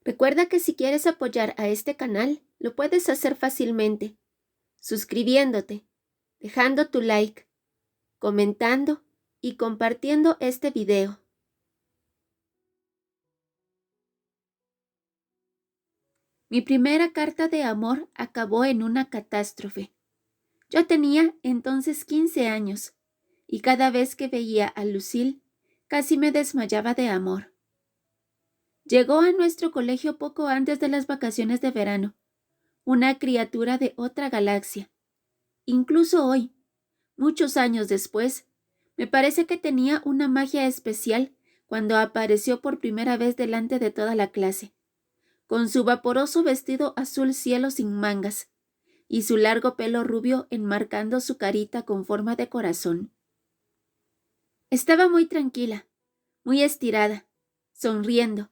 Recuerda que si quieres apoyar a este canal, lo puedes hacer fácilmente, suscribiéndote, dejando tu like, comentando y compartiendo este video. Mi primera carta de amor acabó en una catástrofe. Yo tenía entonces 15 años y cada vez que veía a Lucille casi me desmayaba de amor. Llegó a nuestro colegio poco antes de las vacaciones de verano, una criatura de otra galaxia. Incluso hoy, muchos años después, me parece que tenía una magia especial cuando apareció por primera vez delante de toda la clase, con su vaporoso vestido azul cielo sin mangas y su largo pelo rubio enmarcando su carita con forma de corazón. Estaba muy tranquila, muy estirada, sonriendo.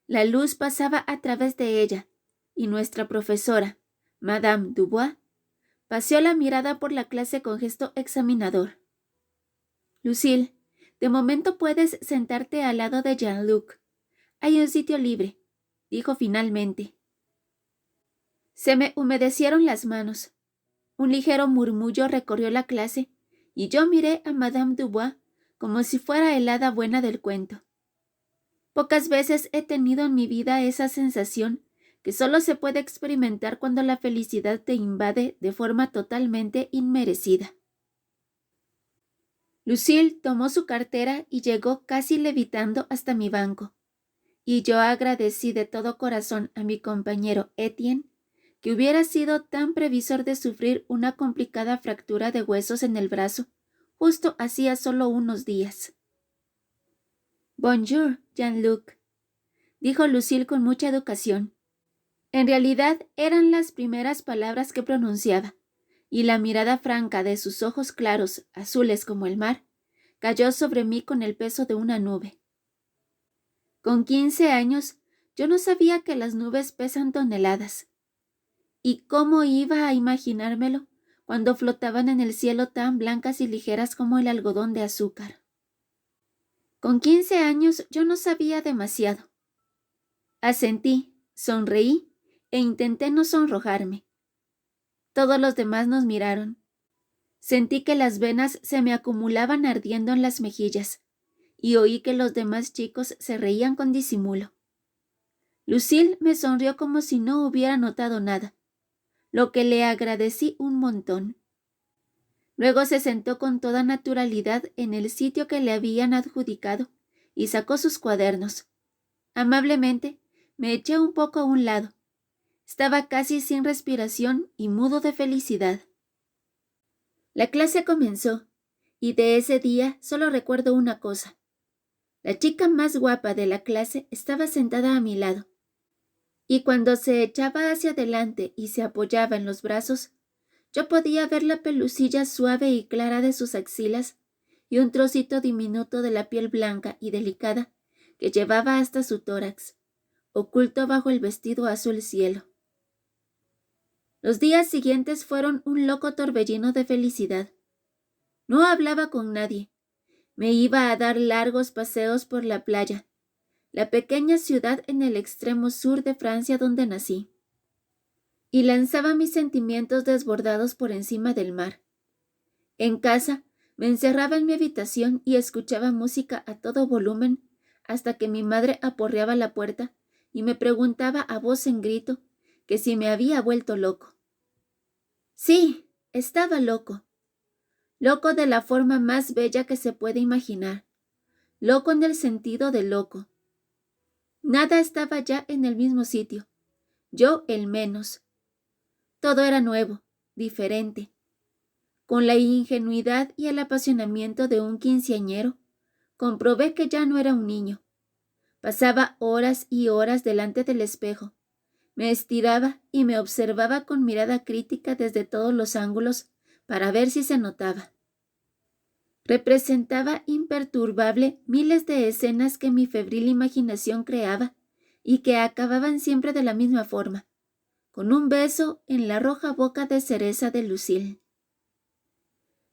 La luz pasaba a través de ella, y nuestra profesora, Madame Dubois, paseó la mirada por la clase con gesto examinador. Lucille, de momento puedes sentarte al lado de Jean-Luc. Hay un sitio libre, dijo finalmente. Se me humedecieron las manos. Un ligero murmullo recorrió la clase, y yo miré a Madame Dubois como si fuera el hada buena del cuento. Pocas veces he tenido en mi vida esa sensación que solo se puede experimentar cuando la felicidad te invade de forma totalmente inmerecida. Lucille tomó su cartera y llegó casi levitando hasta mi banco, y yo agradecí de todo corazón a mi compañero Etienne que hubiera sido tan previsor de sufrir una complicada fractura de huesos en el brazo justo hacía solo unos días. «Bonjour, Jean-Luc», dijo Lucille con mucha educación. En realidad eran las primeras palabras que pronunciaba, y la mirada franca de sus ojos claros, azules como el mar, cayó sobre mí con el peso de una nube. Con 15 años, yo no sabía que las nubes pesan toneladas. ¿Y cómo iba a imaginármelo cuando flotaban en el cielo tan blancas y ligeras como el algodón de azúcar? Con 15 años yo no sabía demasiado. Asentí, sonreí e intenté no sonrojarme. Todos los demás nos miraron. Sentí que las venas se me acumulaban ardiendo en las mejillas y oí que los demás chicos se reían con disimulo. Lucille me sonrió como si no hubiera notado nada, lo que le agradecí un montón. Luego se sentó con toda naturalidad en el sitio que le habían adjudicado y sacó sus cuadernos. Amablemente me eché un poco a un lado. Estaba casi sin respiración y mudo de felicidad. La clase comenzó, y de ese día solo recuerdo una cosa. La chica más guapa de la clase estaba sentada a mi lado, y cuando se echaba hacia adelante y se apoyaba en los brazos, yo podía ver la pelusilla suave y clara de sus axilas y un trocito diminuto de la piel blanca y delicada que llevaba hasta su tórax, oculto bajo el vestido azul cielo. Los días siguientes fueron un loco torbellino de felicidad. No hablaba con nadie. Me iba a dar largos paseos por la playa, la pequeña ciudad en el extremo sur de Francia donde nací, y lanzaba mis sentimientos desbordados por encima del mar. En casa, me encerraba en mi habitación y escuchaba música a todo volumen hasta que mi madre aporreaba la puerta y me preguntaba a voz en grito que si me había vuelto loco. Sí, estaba loco. Loco de la forma más bella que se puede imaginar. Loco en el sentido de loco. Nada estaba ya en el mismo sitio. Yo el menos. Todo era nuevo, diferente. Con la ingenuidad y el apasionamiento de un quinceañero, comprobé que ya no era un niño. Pasaba horas y horas delante del espejo. Me estiraba y me observaba con mirada crítica desde todos los ángulos para ver si se notaba. Representaba imperturbable miles de escenas que mi febril imaginación creaba y que acababan siempre de la misma forma, con un beso en la roja boca de cereza de Lucille.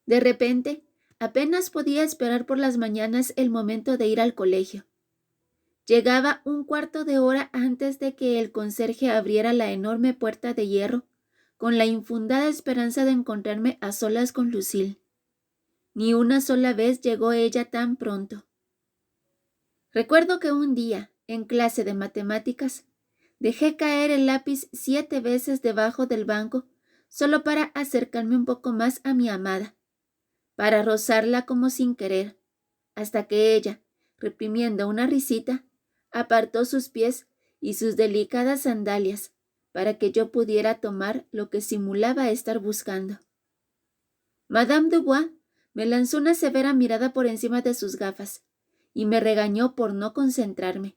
De repente, apenas podía esperar por las mañanas el momento de ir al colegio. Llegaba un cuarto de hora antes de que el conserje abriera la enorme puerta de hierro, con la infundada esperanza de encontrarme a solas con Lucille. Ni una sola vez llegó ella tan pronto. Recuerdo que un día, en clase de matemáticas, dejé caer el lápiz 7 veces debajo del banco solo para acercarme un poco más a mi amada, para rozarla como sin querer, hasta que ella, reprimiendo una risita, apartó sus pies y sus delicadas sandalias para que yo pudiera tomar lo que simulaba estar buscando. Madame Dubois me lanzó una severa mirada por encima de sus gafas y me regañó por no concentrarme.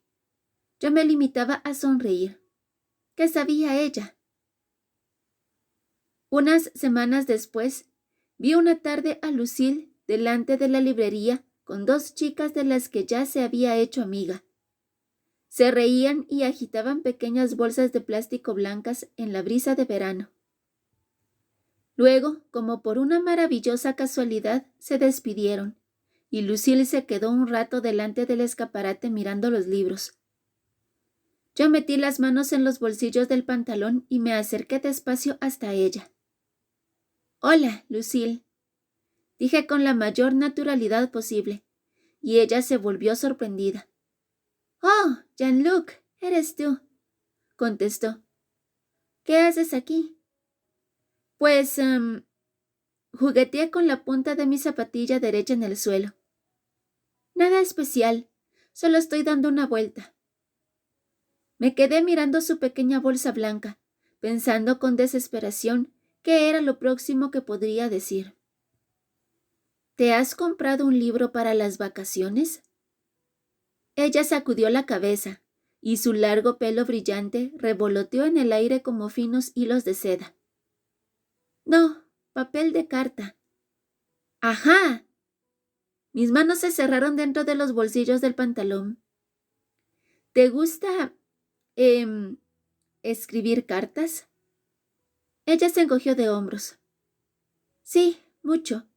Yo me limitaba a sonreír. ¿Qué sabía ella? Unas semanas después, vi una tarde a Lucille delante de la librería con 2 chicas de las que ya se había hecho amiga. Se reían y agitaban pequeñas bolsas de plástico blancas en la brisa de verano. Luego, como por una maravillosa casualidad, se despidieron, y Lucille se quedó un rato delante del escaparate mirando los libros. Yo metí las manos en los bolsillos del pantalón y me acerqué despacio hasta ella. «Hola, Lucille», dije con la mayor naturalidad posible, y ella se volvió sorprendida. «Oh, Jean-Luc, eres tú», contestó. «¿Qué haces aquí?» «Pues, jugueteé con la punta de mi zapatilla derecha en el suelo». «Nada especial, solo estoy dando una vuelta». Me quedé mirando su pequeña bolsa blanca, pensando con desesperación qué era lo próximo que podría decir. ¿Te has comprado un libro para las vacaciones? Ella sacudió la cabeza, y su largo pelo brillante revoloteó en el aire como finos hilos de seda. No, papel de carta. ¡Ajá! Mis manos se cerraron dentro de los bolsillos del pantalón. ¿Te gusta, escribir cartas? Ella se encogió de hombros. Sí, mucho.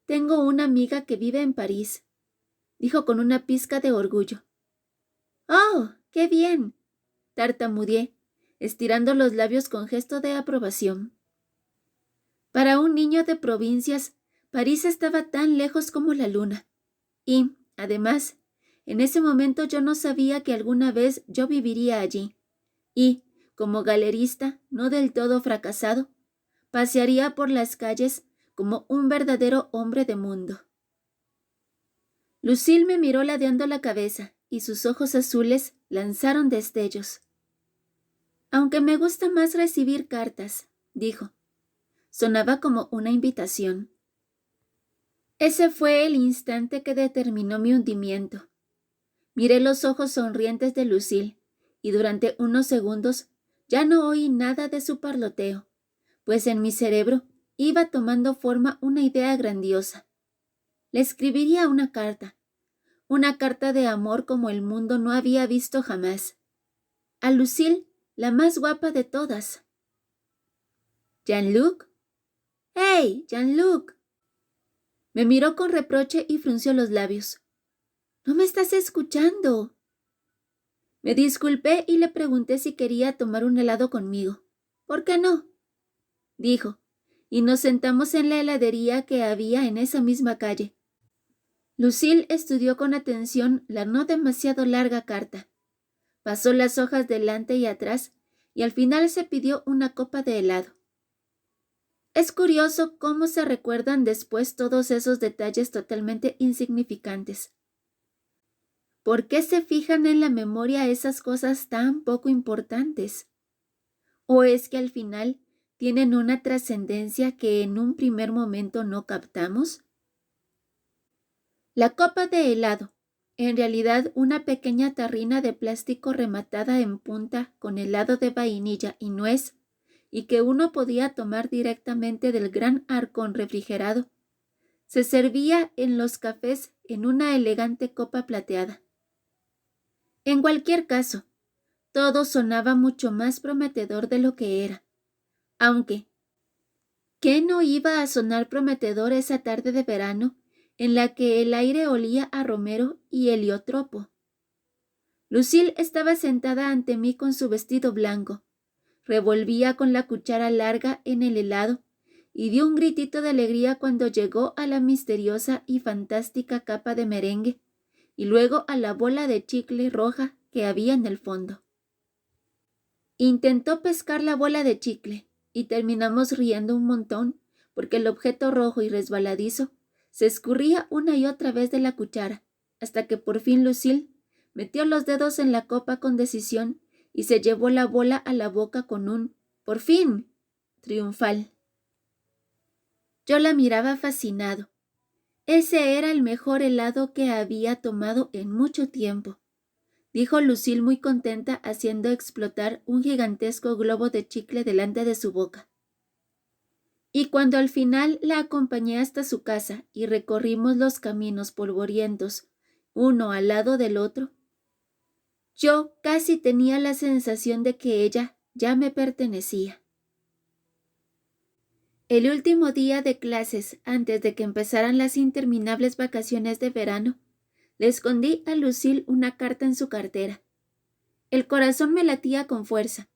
Tengo una amiga que vive en París, dijo con una pizca de orgullo. ¡Oh, qué bien!, tartamudeé, estirando los labios con gesto de aprobación. Para un niño de provincias, París estaba tan lejos como la luna. Y, además, en ese momento yo no sabía que alguna vez yo viviría allí. Y, como galerista, no del todo fracasado, pasearía por las calles como un verdadero hombre de mundo. Lucille me miró ladeando la cabeza y sus ojos azules lanzaron destellos. Aunque me gusta más recibir cartas, dijo. Sonaba como una invitación. Ese fue el instante que determinó mi hundimiento. Miré los ojos sonrientes de Lucille y durante unos segundos ya no oí nada de su parloteo, pues en mi cerebro iba tomando forma una idea grandiosa. Le escribiría una carta de amor como el mundo no había visto jamás. A Lucille, la más guapa de todas. «¿Jean-Luc? ¡Hey, Jean-Luc!». Me miró con reproche y frunció los labios. «¿No me estás escuchando?». Me disculpé y le pregunté si quería tomar un helado conmigo. «¿Por qué no?», dijo, y nos sentamos en la heladería que había en esa misma calle. Lucille estudió con atención la no demasiado larga carta. Pasó las hojas delante y atrás y al final se pidió una copa de helado. Es curioso cómo se recuerdan después todos esos detalles totalmente insignificantes. ¿Por qué se fijan en la memoria esas cosas tan poco importantes? ¿O es que al final tienen una trascendencia que en un primer momento no captamos? La copa de helado, en realidad una pequeña tarrina de plástico rematada en punta con helado de vainilla y nuez, y que uno podía tomar directamente del gran arcón refrigerado, se servía en los cafés en una elegante copa plateada. En cualquier caso, todo sonaba mucho más prometedor de lo que era, aunque, ¿qué no iba a sonar prometedor esa tarde de verano en la que el aire olía a romero y heliotropo? Lucille estaba sentada ante mí con su vestido blanco. Revolvía con la cuchara larga en el helado y dio un gritito de alegría cuando llegó a la misteriosa y fantástica capa de merengue y luego a la bola de chicle roja que había en el fondo. Intentó pescar la bola de chicle y terminamos riendo un montón porque el objeto rojo y resbaladizo se escurría una y otra vez de la cuchara hasta que por fin Lucille metió los dedos en la copa con decisión y se llevó la bola a la boca con un «¡por fin!» triunfal. Yo la miraba fascinado. Ese era el mejor helado que había tomado en mucho tiempo, dijo Lucille muy contenta haciendo explotar un gigantesco globo de chicle delante de su boca. Y cuando al final la acompañé hasta su casa y recorrimos los caminos polvorientos, uno al lado del otro, yo casi tenía la sensación de que ella ya me pertenecía. El último día de clases, antes de que empezaran las interminables vacaciones de verano, le escondí a Lucille una carta en su cartera. El corazón me latía con fuerza.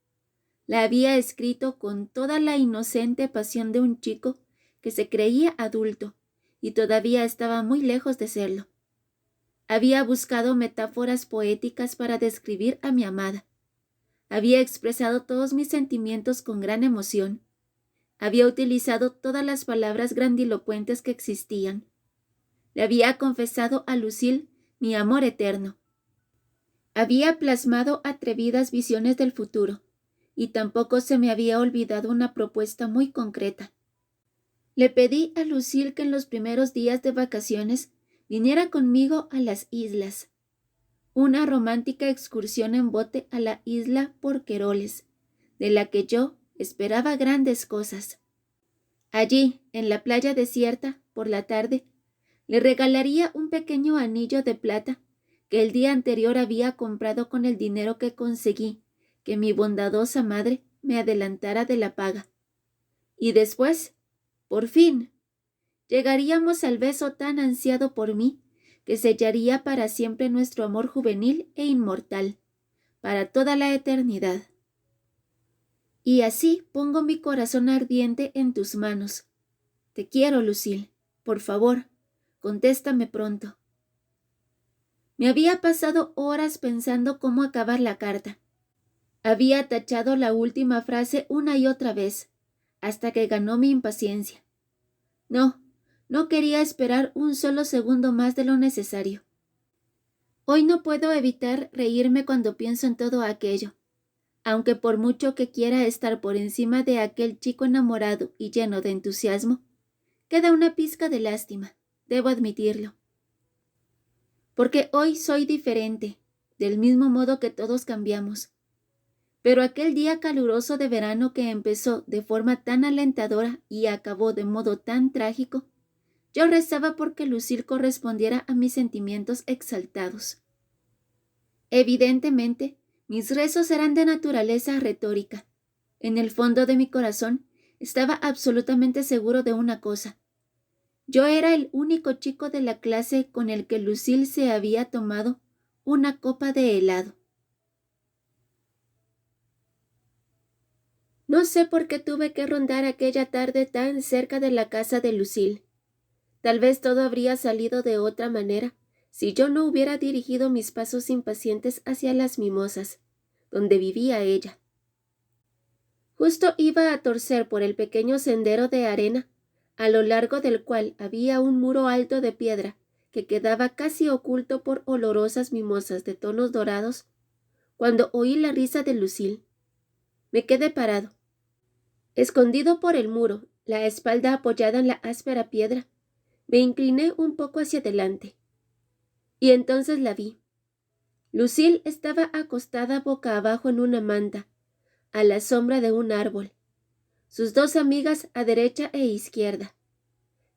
La había escrito con toda la inocente pasión de un chico que se creía adulto y todavía estaba muy lejos de serlo. Había buscado metáforas poéticas para describir a mi amada. Había expresado todos mis sentimientos con gran emoción. Había utilizado todas las palabras grandilocuentes que existían. Le había confesado a Lucille mi amor eterno. Había plasmado atrevidas visiones del futuro, y tampoco se me había olvidado una propuesta muy concreta. Le pedí a Lucille que en los primeros días de vacaciones viniera conmigo a las islas. Una romántica excursión en bote a la isla Porqueroles, de la que yo esperaba grandes cosas. Allí, en la playa desierta, por la tarde, le regalaría un pequeño anillo de plata que el día anterior había comprado con el dinero que conseguí que mi bondadosa madre me adelantara de la paga. Y después, por fin, llegaríamos al beso tan ansiado por mí que sellaría para siempre nuestro amor juvenil e inmortal, para toda la eternidad. Y así pongo mi corazón ardiente en tus manos. Te quiero, Lucille. Por favor, contéstame pronto. Me había pasado horas pensando cómo acabar la carta. Había tachado la última frase una y otra vez, hasta que ganó mi impaciencia. No quería esperar un solo segundo más de lo necesario. Hoy no puedo evitar reírme cuando pienso en todo aquello. Aunque por mucho que quiera estar por encima de aquel chico enamorado y lleno de entusiasmo, queda una pizca de lástima, debo admitirlo. Porque hoy soy diferente, del mismo modo que todos cambiamos. Pero aquel día caluroso de verano que empezó de forma tan alentadora y acabó de modo tan trágico, yo rezaba porque Lucille correspondiera a mis sentimientos exaltados. Evidentemente, mis rezos eran de naturaleza retórica. En el fondo de mi corazón estaba absolutamente seguro de una cosa. Yo era el único chico de la clase con el que Lucille se había tomado una copa de helado. No sé por qué tuve que rondar aquella tarde tan cerca de la casa de Lucille. Tal vez todo habría salido de otra manera si yo no hubiera dirigido mis pasos impacientes hacia las mimosas, donde vivía ella. Justo iba a torcer por el pequeño sendero de arena, a lo largo del cual había un muro alto de piedra que quedaba casi oculto por olorosas mimosas de tonos dorados, cuando oí la risa de Lucille. Me quedé parado, escondido por el muro, la espalda apoyada en la áspera piedra. Me incliné un poco hacia adelante. Y entonces la vi. Lucille estaba acostada boca abajo en una manta, a la sombra de un árbol. Sus dos amigas a derecha e izquierda.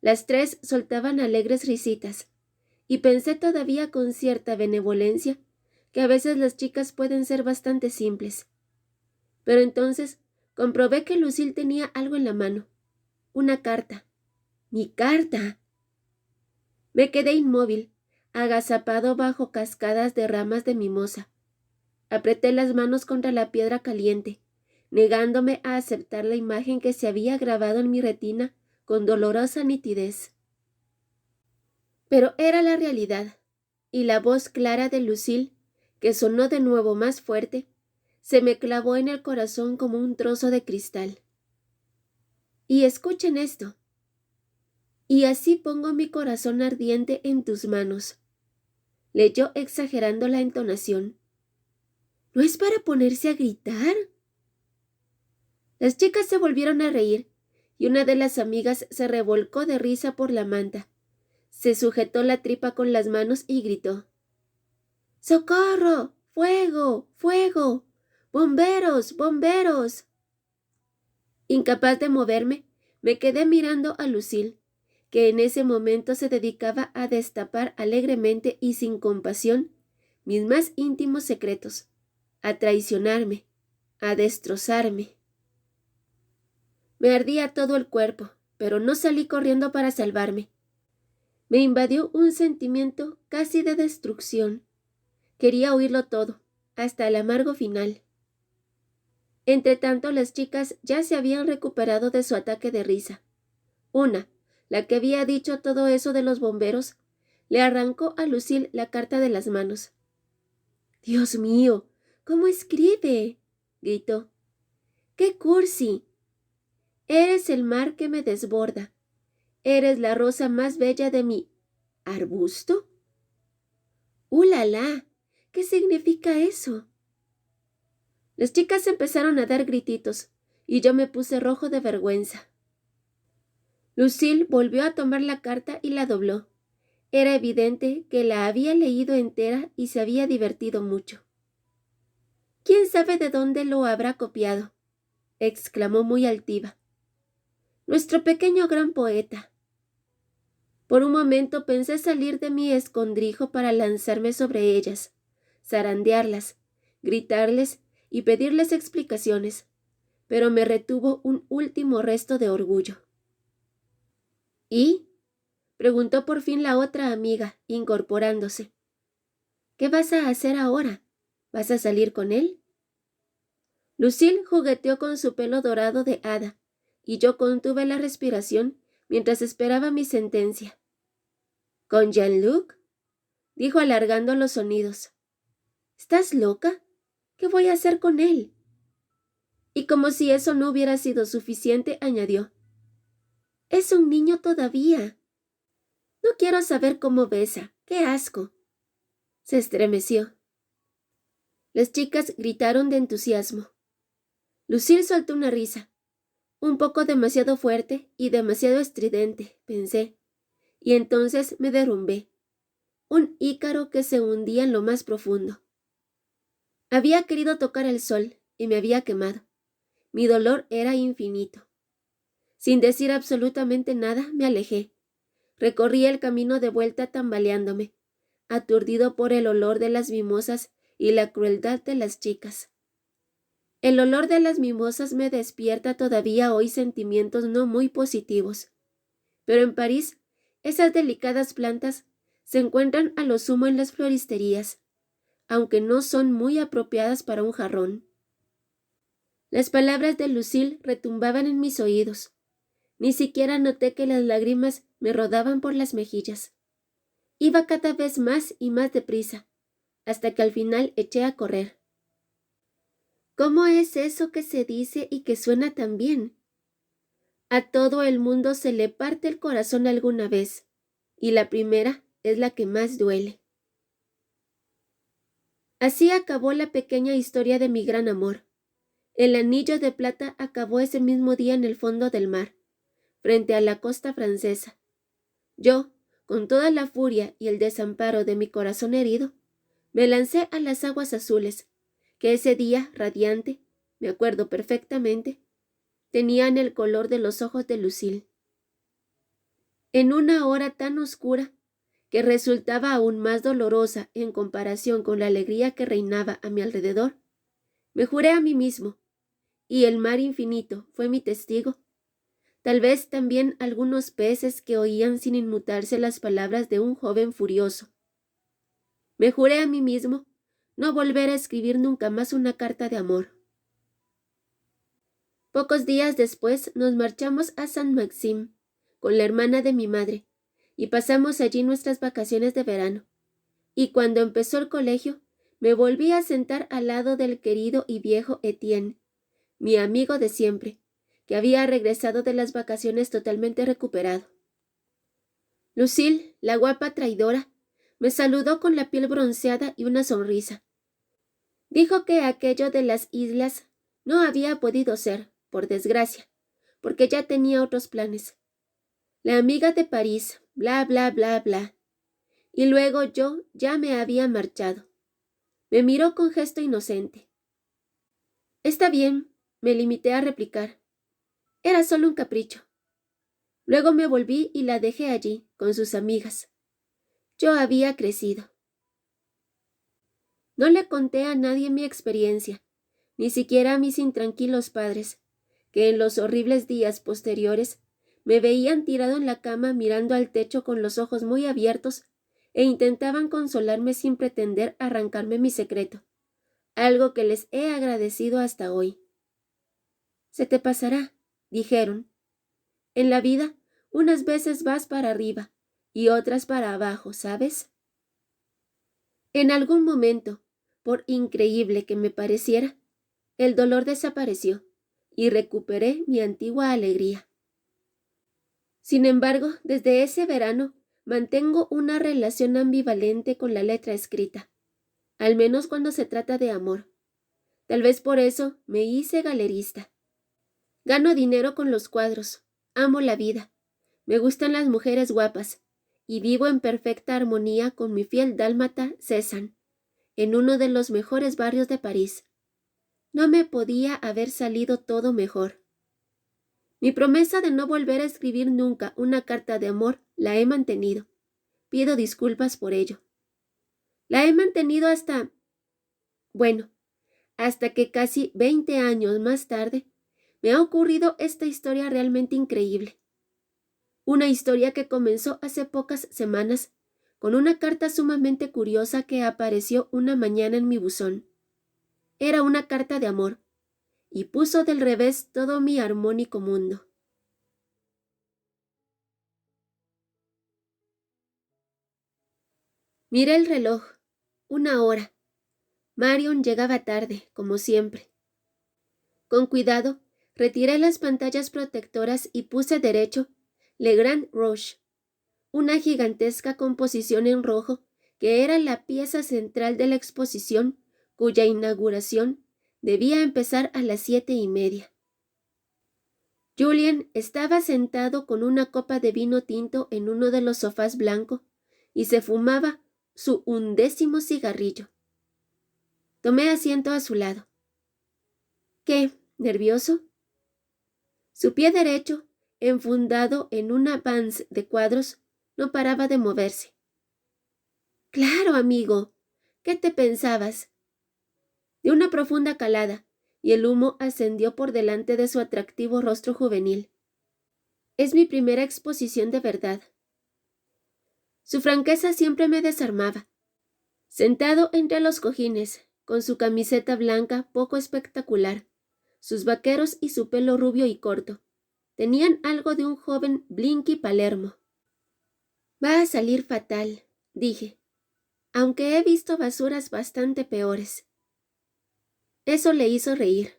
Las tres soltaban alegres risitas, y pensé todavía con cierta benevolencia que a veces las chicas pueden ser bastante simples. Pero entonces comprobé que Lucille tenía algo en la mano. Una carta. ¡Mi carta! Me quedé inmóvil, agazapado bajo cascadas de ramas de mimosa, Apreté las manos contra la piedra caliente, negándome a aceptar la imagen que se había grabado en mi retina con dolorosa nitidez. Pero era la realidad, y la voz clara de Lucille, que sonó de nuevo más fuerte, se me clavó en el corazón como un trozo de cristal. Y escuchen esto. Y así pongo mi corazón ardiente en tus manos, leyó exagerando la entonación. ¿No es para ponerse a gritar? Las chicas se volvieron a reír, y una de las amigas se revolcó de risa por la manta. Se sujetó la tripa con las manos y gritó: ¡Socorro! ¡Fuego! ¡Fuego! ¡Bomberos! ¡Bomberos! Incapaz de moverme, me quedé mirando a Lucille, que en ese momento se dedicaba a destapar alegremente y sin compasión mis más íntimos secretos, a traicionarme, a destrozarme. Me ardía todo el cuerpo, pero no salí corriendo para salvarme. Me invadió un sentimiento casi de destrucción. Quería oírlo todo, hasta el amargo final. Entretanto, las chicas ya se habían recuperado de su ataque de risa. Una, la que había dicho todo eso de los bomberos, le arrancó a Lucille la carta de las manos. «¡Dios mío! ¿Cómo escribe?», gritó. «¡Qué cursi! Eres el mar que me desborda. Eres la rosa más bella de mi arbusto». ¡Ulala! ¿Qué significa eso? Las chicas empezaron a dar grititos, y yo me puse rojo de vergüenza. Lucille volvió a tomar la carta y la dobló. Era evidente que la había leído entera y se había divertido mucho. «¿Quién sabe de dónde lo habrá copiado?», exclamó muy altiva. «Nuestro pequeño gran poeta». Por un momento pensé salir de mi escondrijo para lanzarme sobre ellas, zarandearlas, gritarles y pedirles explicaciones, pero me retuvo un último resto de orgullo. «¿Y?», preguntó por fin la otra amiga, incorporándose. «¿Qué vas a hacer ahora? ¿Vas a salir con él?». Lucille jugueteó con su pelo dorado de hada, y yo contuve la respiración mientras esperaba mi sentencia. «¿Con Jean-Luc?», dijo alargando los sonidos. «¿Estás loca? ¿Qué voy a hacer con él?». Y como si eso no hubiera sido suficiente, añadió: «Es un niño todavía. No quiero saber cómo besa. ¡Qué asco!». Se estremeció. Las chicas gritaron de entusiasmo. Lucille soltó una risa, un poco demasiado fuerte y demasiado estridente, pensé, y entonces me derrumbé, un ícaro que se hundía en lo más profundo. Había querido tocar el sol y me había quemado. Mi dolor era infinito. Sin decir absolutamente nada, me alejé. Recorrí el camino de vuelta tambaleándome, aturdido por el olor de las mimosas y la crueldad de las chicas. El olor de las mimosas me despierta todavía hoy sentimientos no muy positivos. Pero en París, esas delicadas plantas se encuentran a lo sumo en las floristerías, aunque no son muy apropiadas para un jarrón. Las palabras de Lucille retumbaban en mis oídos. Ni siquiera noté que las lágrimas me rodaban por las mejillas. Iba cada vez más y más deprisa, hasta que al final eché a correr. ¿Cómo es eso que se dice y que suena tan bien? A todo el mundo se le parte el corazón alguna vez, y la primera es la que más duele. Así acabó la pequeña historia de mi gran amor. El anillo de plata acabó ese mismo día en el fondo del mar, frente a la costa francesa. Yo, con toda la furia y el desamparo de mi corazón herido, me lancé a las aguas azules, que ese día radiante, me acuerdo perfectamente, tenían el color de los ojos de Lucille. En una hora tan oscura, que resultaba aún más dolorosa en comparación con la alegría que reinaba a mi alrededor, me juré a mí mismo, y el mar infinito fue mi testigo, tal vez también algunos peces que oían sin inmutarse las palabras de un joven furioso. Me juré a mí mismo no volver a escribir nunca más una carta de amor. Pocos días después nos marchamos a Saint-Maxime con la hermana de mi madre y pasamos allí nuestras vacaciones de verano. Y cuando empezó el colegio, me volví a sentar al lado del querido y viejo Etienne, mi amigo de siempre, que había regresado de las vacaciones totalmente recuperado. Lucille, la guapa traidora, me saludó con la piel bronceada y una sonrisa. Dijo que aquello de las islas no había podido ser, por desgracia, porque ya tenía otros planes. La amiga de París, bla, bla, bla, bla. Y luego yo ya me había marchado. Me miró con gesto inocente. Está bien, me limité a replicar. Era solo un capricho. Luego me volví y la dejé allí, con sus amigas. Yo había crecido. No le conté a nadie mi experiencia, ni siquiera a mis intranquilos padres, que en los horribles días posteriores me veían tirado en la cama mirando al techo con los ojos muy abiertos e intentaban consolarme sin pretender arrancarme mi secreto, algo que les he agradecido hasta hoy. Se te pasará, dijeron. En la vida, unas veces vas para arriba y otras para abajo, ¿sabes? En algún momento, por increíble que me pareciera, el dolor desapareció y recuperé mi antigua alegría. Sin embargo, desde ese verano mantengo una relación ambivalente con la letra escrita, al menos cuando se trata de amor. Tal vez por eso me hice galerista. Gano dinero con los cuadros, amo la vida, me gustan las mujeres guapas y vivo en perfecta armonía con mi fiel dálmata Cézanne, en uno de los mejores barrios de París. No me podía haber salido todo mejor. Mi promesa de no volver a escribir nunca una carta de amor la he mantenido. Pido disculpas por ello. La he mantenido hasta que casi 20 años más tarde me ha ocurrido esta historia realmente increíble. Una historia que comenzó hace pocas semanas con una carta sumamente curiosa que apareció una mañana en mi buzón. Era una carta de amor y puso del revés todo mi armónico mundo. Miré el reloj. 1 hora. Marion llegaba tarde, como siempre. Con cuidado, retiré las pantallas protectoras y puse derecho Le Grand Rouge, una gigantesca composición en rojo que era la pieza central de la exposición cuya inauguración debía empezar a las 7:30. Julien estaba sentado con una copa de vino tinto en uno de los sofás blancos y se fumaba su 11º cigarrillo. Tomé asiento a su lado. ¿Qué? ¿Nervioso? Su pie derecho, enfundado en una Vans de cuadros, no paraba de moverse. Claro, amigo. ¿Qué te pensabas? De una profunda calada, y el humo ascendió por delante de su atractivo rostro juvenil. Es mi primera exposición de verdad. Su franqueza siempre me desarmaba. Sentado entre los cojines, con su camiseta blanca poco espectacular, sus vaqueros y su pelo rubio y corto, tenían algo de un joven Blinky Palermo. Va a salir fatal, dije, aunque he visto basuras bastante peores. Eso le hizo reír.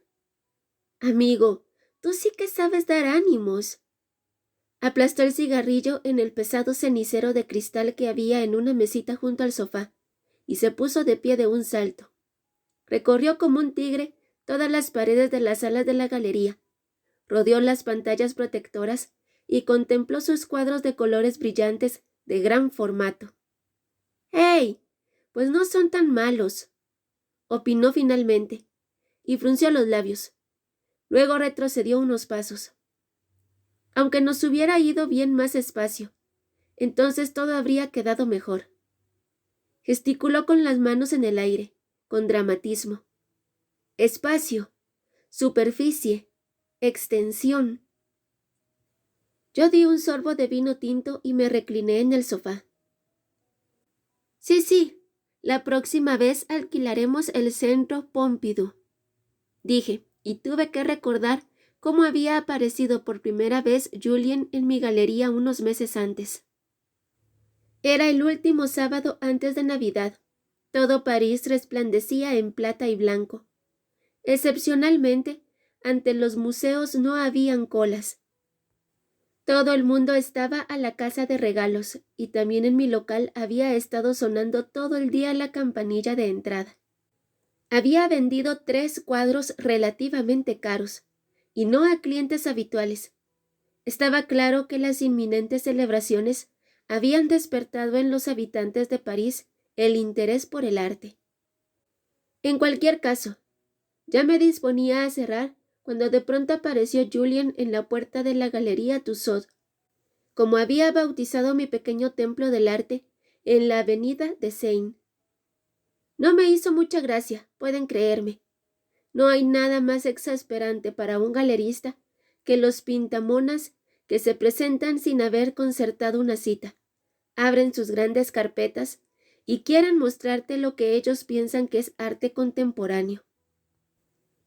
Amigo, tú sí que sabes dar ánimos. Aplastó el cigarrillo en el pesado cenicero de cristal que había en una mesita junto al sofá y se puso de pie de un salto. Recorrió como un tigre todas las paredes de las salas de la galería, rodeó las pantallas protectoras y contempló sus cuadros de colores brillantes de gran formato. ¡Hey! Pues no son tan malos, opinó finalmente, y frunció los labios. Luego retrocedió unos pasos. Aunque nos hubiera ido bien más espacio, entonces todo habría quedado mejor. Gesticuló con las manos en el aire, con dramatismo. Espacio, superficie, extensión. Yo di un sorbo de vino tinto y me recliné en el sofá. Sí, La próxima vez alquilaremos el Centro Pompidou, dije, y tuve que recordar cómo había aparecido por primera vez Julien en mi galería unos meses antes. Era el último sábado antes de Navidad. Todo París resplandecía en plata y blanco. Excepcionalmente, ante los museos no habían colas. Todo el mundo estaba a la casa de regalos, y también en mi local había estado sonando todo el día la campanilla de entrada. Había vendido 3 cuadros relativamente caros, y no a clientes habituales. Estaba claro que las inminentes celebraciones habían despertado en los habitantes de París el interés por el arte. En cualquier caso, ya me disponía a cerrar cuando de pronto apareció Julien en la puerta de la Galería Tussaud, como había bautizado mi pequeño templo del arte en la avenida de Seine. No me hizo mucha gracia, pueden creerme. No hay nada más exasperante para un galerista que los pintamonas que se presentan sin haber concertado una cita, abren sus grandes carpetas y quieren mostrarte lo que ellos piensan que es arte contemporáneo.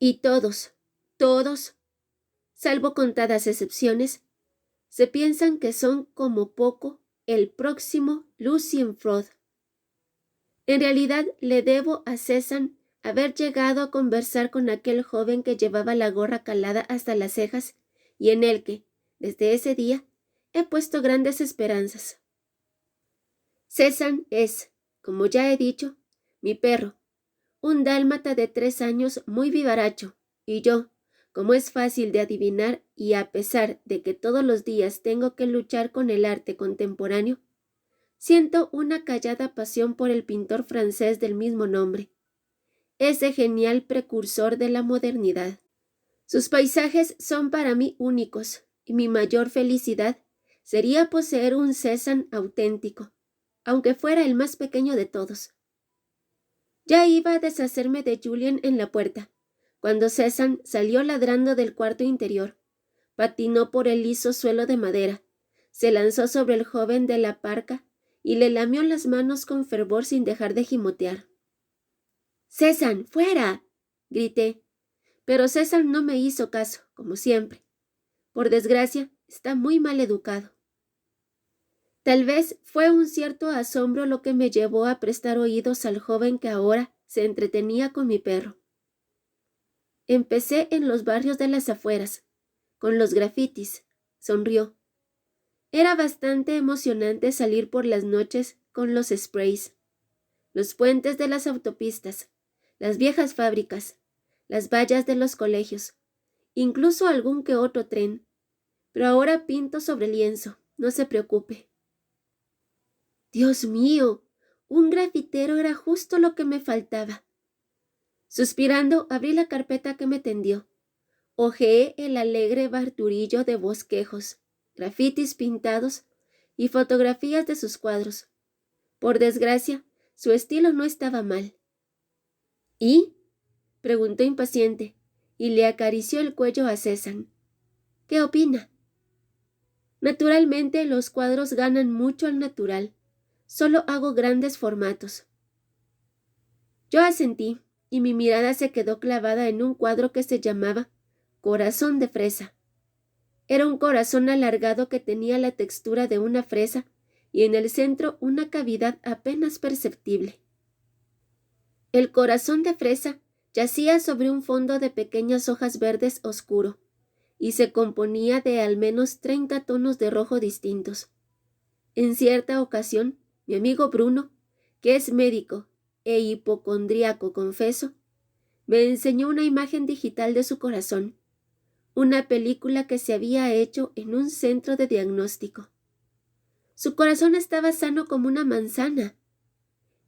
Y todos, salvo contadas excepciones, se piensan que son como poco el próximo Lucien Freud. En realidad le debo a Cézanne haber llegado a conversar con aquel joven que llevaba la gorra calada hasta las cejas y en el que, desde ese día, he puesto grandes esperanzas. Cézanne es, como ya he dicho, mi perro, un dálmata de 3 años muy vivaracho, y yo, como es fácil de adivinar y a pesar de que todos los días tengo que luchar con el arte contemporáneo, siento una callada pasión por el pintor francés del mismo nombre, ese genial precursor de la modernidad. Sus paisajes son para mí únicos, y mi mayor felicidad sería poseer un Cézanne auténtico, aunque fuera el más pequeño de todos. Ya iba a deshacerme de Julien en la puerta, cuando Cézanne salió ladrando del cuarto interior, patinó por el liso suelo de madera, se lanzó sobre el joven de la parca y le lamió las manos con fervor sin dejar de gimotear. —¡Cézanne, fuera! —grité, pero Cézanne no me hizo caso, como siempre. Por desgracia, está muy mal educado. Tal vez fue un cierto asombro lo que me llevó a prestar oídos al joven que ahora se entretenía con mi perro. Empecé en los barrios de las afueras, con los grafitis, sonrió. Era bastante emocionante salir por las noches con los sprays, los puentes de las autopistas, las viejas fábricas, las vallas de los colegios, incluso algún que otro tren. Pero ahora pinto sobre lienzo, no se preocupe. Dios mío, un grafitero era justo lo que me faltaba. Suspirando, abrí la carpeta que me tendió. Hojeé el alegre barturillo de bosquejos, grafitis pintados y fotografías de sus cuadros. Por desgracia, su estilo no estaba mal. ¿Y? Preguntó impaciente, y le acarició el cuello a Cézanne. ¿Qué opina? Naturalmente, los cuadros ganan mucho al natural. Solo hago grandes formatos. Yo asentí, y mi mirada se quedó clavada en un cuadro que se llamaba Corazón de fresa. Era un corazón alargado que tenía la textura de una fresa y en el centro una cavidad apenas perceptible. El corazón de fresa yacía sobre un fondo de pequeñas hojas verdes oscuro y se componía de al menos 30 tonos de rojo distintos. En cierta ocasión, mi amigo Bruno, que es médico e hipocondríaco confeso, me enseñó una imagen digital de su corazón, una película que se había hecho en un centro de diagnóstico. Su corazón estaba sano como una manzana.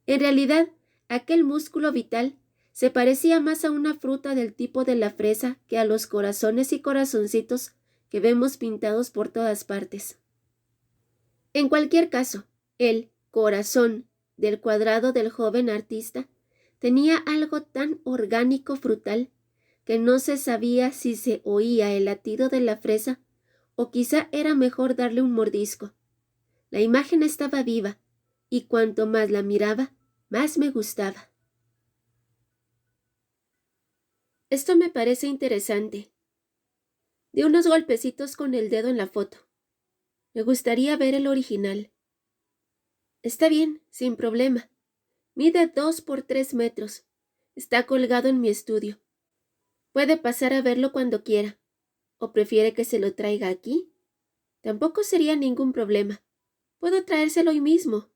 En realidad, aquel músculo vital se parecía más a una fruta del tipo de la fresa que a los corazones y corazoncitos que vemos pintados por todas partes. En cualquier caso, el corazón del cuadrado del joven artista tenía algo tan orgánico frutal que no se sabía si se oía el latido de la fresa o quizá era mejor darle un mordisco. La imagen estaba viva y cuanto más la miraba, más me gustaba. Esto me parece interesante. Di unos golpecitos con el dedo en la foto. Me gustaría ver el original. Está bien, sin problema. Mide 2 por 3 metros. Está colgado en mi estudio. Puede pasar a verlo cuando quiera. ¿O prefiere que se lo traiga aquí? Tampoco sería ningún problema. Puedo traérselo hoy mismo.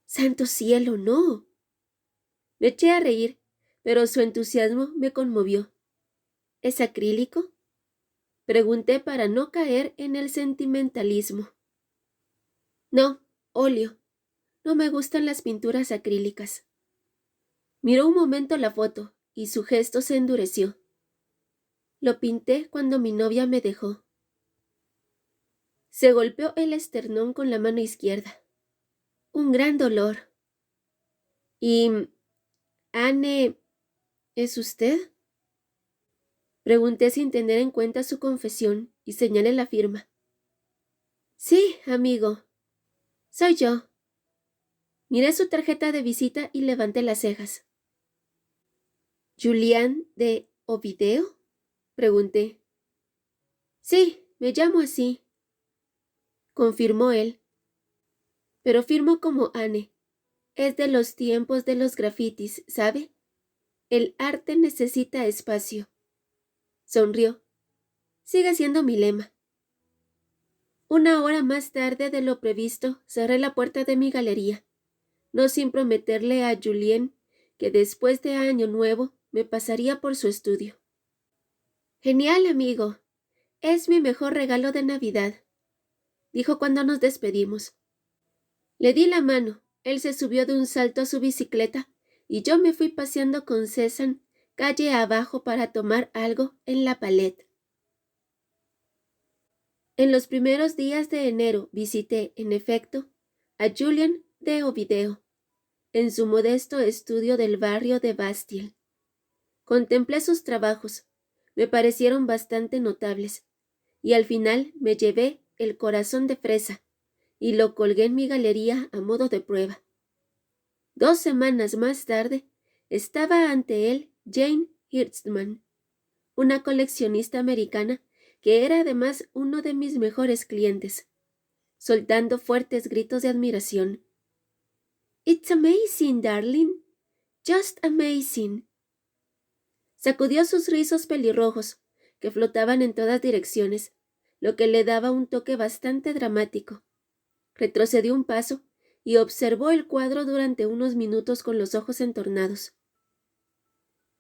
¡Santo cielo, no! Me eché a reír, pero su entusiasmo me conmovió. ¿Es acrílico? Pregunté para no caer en el sentimentalismo. No, óleo. No me gustan las pinturas acrílicas. Miró un momento la foto y su gesto se endureció. Lo pinté cuando mi novia me dejó. Se golpeó el esternón con la mano izquierda. Un gran dolor. ¿Y Anne es usted? Pregunté sin tener en cuenta su confesión y señalé la firma. Sí, amigo. Soy yo. Miré su tarjeta de visita y levanté las cejas. ¿Julián de Ovidio? Pregunté. Sí, me llamo así, confirmó él. Pero firmo como Anne. Es de los tiempos de los grafitis, ¿sabe? El arte necesita espacio. Sonrió. Sigue siendo mi lema. Una hora más tarde de lo previsto, cerré la puerta de mi galería, no sin prometerle a Julien que después de Año Nuevo me pasaría por su estudio. Genial, amigo. Es mi mejor regalo de Navidad, dijo cuando nos despedimos. Le di la mano, él se subió de un salto a su bicicleta y yo me fui paseando con César calle abajo para tomar algo en la Palette. En los primeros días de enero visité, en efecto, a Julien de Ovidio, en su modesto estudio del barrio de Bastille. Contemplé sus trabajos, me parecieron bastante notables, y al final me llevé el corazón de fresa y lo colgué en mi galería a modo de prueba. 2 semanas más tarde, estaba ante él Jane Hirstman, una coleccionista americana que era además uno de mis mejores clientes, soltando fuertes gritos de admiración. «It's amazing, darling. Just amazing». Sacudió sus rizos pelirrojos, que flotaban en todas direcciones, lo que le daba un toque bastante dramático. Retrocedió un paso y observó el cuadro durante unos minutos con los ojos entornados.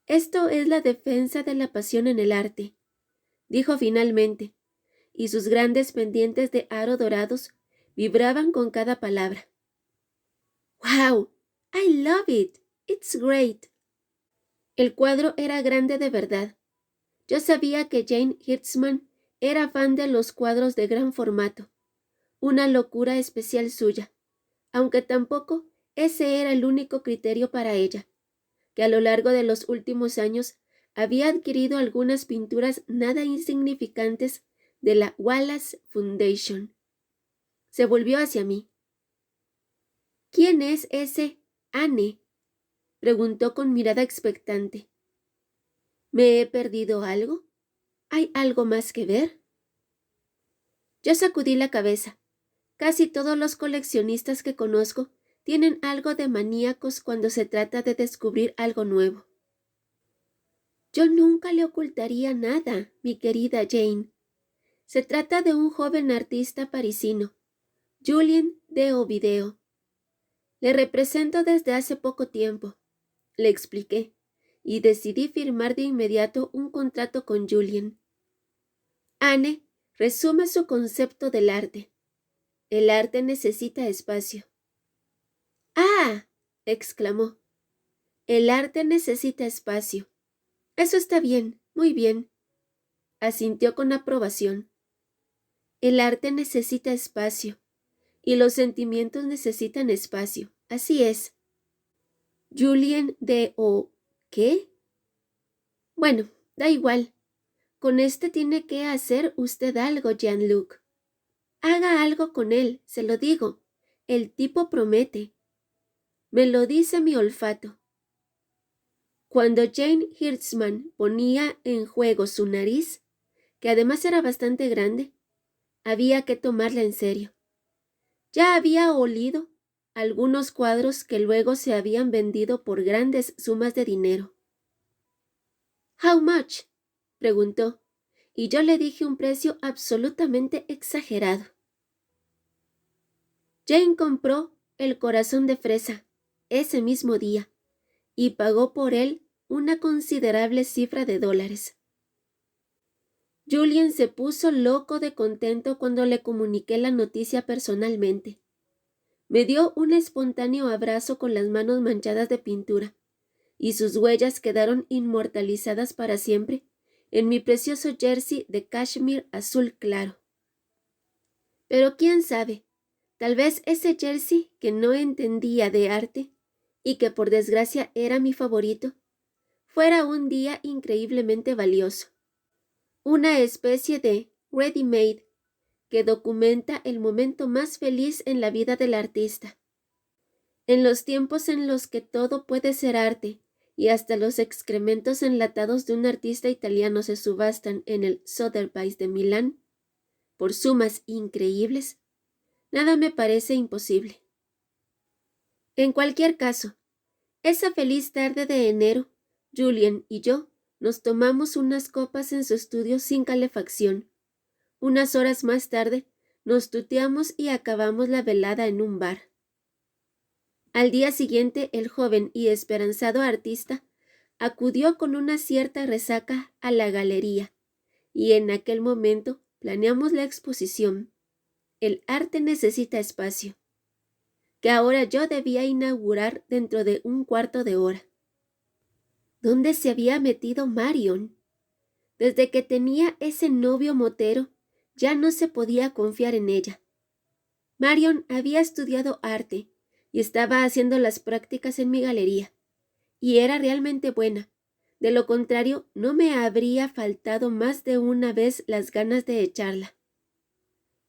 «Esto es la defensa de la pasión en el arte», dijo finalmente, y sus grandes pendientes de aro dorados vibraban con cada palabra. «¡Wow! I love it! It's great». El cuadro era grande de verdad. Yo sabía que Jane Hirstman era fan de los cuadros de gran formato, una locura especial suya, aunque tampoco ese era el único criterio para ella, que a lo largo de los últimos años había adquirido algunas pinturas nada insignificantes de la Wallace Foundation. Se volvió hacia mí. «¿Quién es ese Anne?», preguntó con mirada expectante. ¿Me he perdido algo? ¿Hay algo más que ver? Yo sacudí la cabeza. Casi todos los coleccionistas que conozco tienen algo de maníacos cuando se trata de descubrir algo nuevo. Yo nunca le ocultaría nada, mi querida Jane. Se trata de un joven artista parisino, Julien de Ovidio. Le represento desde hace poco tiempo, le expliqué, y decidí firmar de inmediato un contrato con Julien. Anne resume su concepto del arte. El arte necesita espacio. ¡Ah!, exclamó. El arte necesita espacio. Eso está bien, muy bien. Asintió con aprobación. El arte necesita espacio, y los sentimientos necesitan espacio. Así es. Julien de O... ¿Qué? Bueno, da igual. Con este tiene que hacer usted algo, Jean-Luc. Haga algo con él, se lo digo. El tipo promete. Me lo dice mi olfato. Cuando Jane Hirschman ponía en juego su nariz, que además era bastante grande, había que tomarla en serio. Ya había olido algunos cuadros que luego se habían vendido por grandes sumas de dinero. «¿How much?», preguntó, y yo le dije un precio absolutamente exagerado. Jane compró El corazón de fresa ese mismo día y pagó por él una considerable cifra de $. Julian se puso loco de contento cuando le comuniqué la noticia personalmente. Me dio un espontáneo abrazo con las manos manchadas de pintura, y sus huellas quedaron inmortalizadas para siempre en mi precioso jersey de cashmere azul claro. Pero quién sabe, tal vez ese jersey que no entendía de arte y que por desgracia era mi favorito, fuera un día increíblemente valioso. Una especie de ready-made que documenta el momento más feliz en la vida del artista. En los tiempos en los que todo puede ser arte y hasta los excrementos enlatados de un artista italiano se subastan en el Sotheby's de Milán por sumas increíbles, nada me parece imposible. En cualquier caso, esa feliz tarde de enero, Julian y yo nos tomamos unas copas en su estudio sin calefacción. Unas horas más tarde, nos tuteamos y acabamos la velada en un bar. Al día siguiente, el joven y esperanzado artista acudió con una cierta resaca a la galería, y en aquel momento planeamos la exposición «El arte necesita espacio», que ahora yo debía inaugurar dentro de un cuarto de hora. ¿Dónde se había metido Marion? Desde que tenía ese novio motero, ya no se podía confiar en ella. Marion había estudiado arte y estaba haciendo las prácticas en mi galería, y era realmente buena. De lo contrario, no me habría faltado más de una vez las ganas de echarla.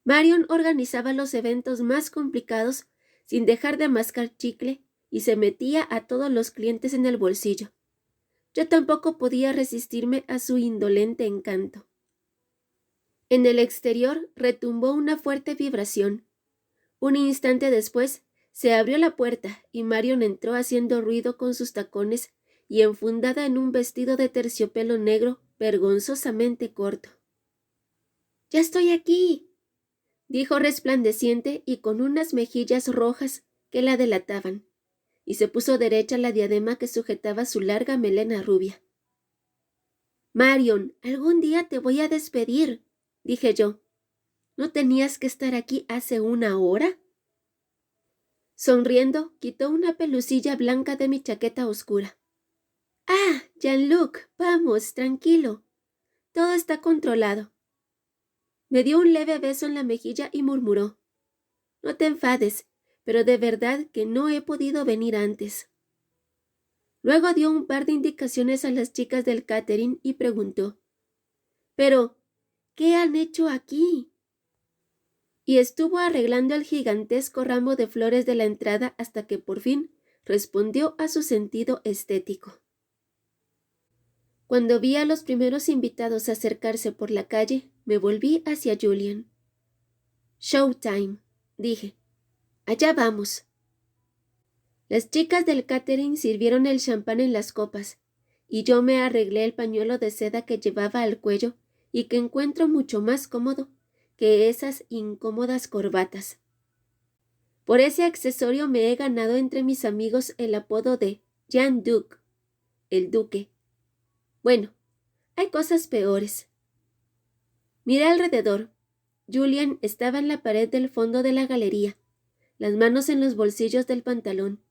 Marion organizaba los eventos más complicados sin dejar de mascar chicle y se metía a todos los clientes en el bolsillo. Yo tampoco podía resistirme a su indolente encanto. En el exterior retumbó una fuerte vibración. Un instante después se abrió la puerta y Marion entró haciendo ruido con sus tacones y enfundada en un vestido de terciopelo negro vergonzosamente corto. «¡Ya estoy aquí!», dijo resplandeciente y con unas mejillas rojas que la delataban, y se puso derecha la diadema que sujetaba su larga melena rubia. «Marion, algún día te voy a despedir», dije yo. «¿No tenías que estar aquí hace una hora?» Sonriendo, quitó una pelusilla blanca de mi chaqueta oscura. «Ah, Jean-Luc, vamos, tranquilo. Todo está controlado». Me dio un leve beso en la mejilla y murmuró: «No te enfades, pero de verdad que no he podido venir antes». Luego dio un par de indicaciones a las chicas del catering y preguntó: «¿Pero qué han hecho aquí?». Y estuvo arreglando el gigantesco ramo de flores de la entrada hasta que por fin respondió a su sentido estético. Cuando vi a los primeros invitados acercarse por la calle, me volví hacia Julian. «Showtime», dije. «Allá vamos». Las chicas del catering sirvieron el champán en las copas, y yo me arreglé el pañuelo de seda que llevaba al cuello y que encuentro mucho más cómodo que esas incómodas corbatas. Por ese accesorio me he ganado entre mis amigos el apodo de Jean-Duc, el duque. Bueno, hay cosas peores. Miré alrededor. Julian estaba en la pared del fondo de la galería, las manos en los bolsillos del pantalón,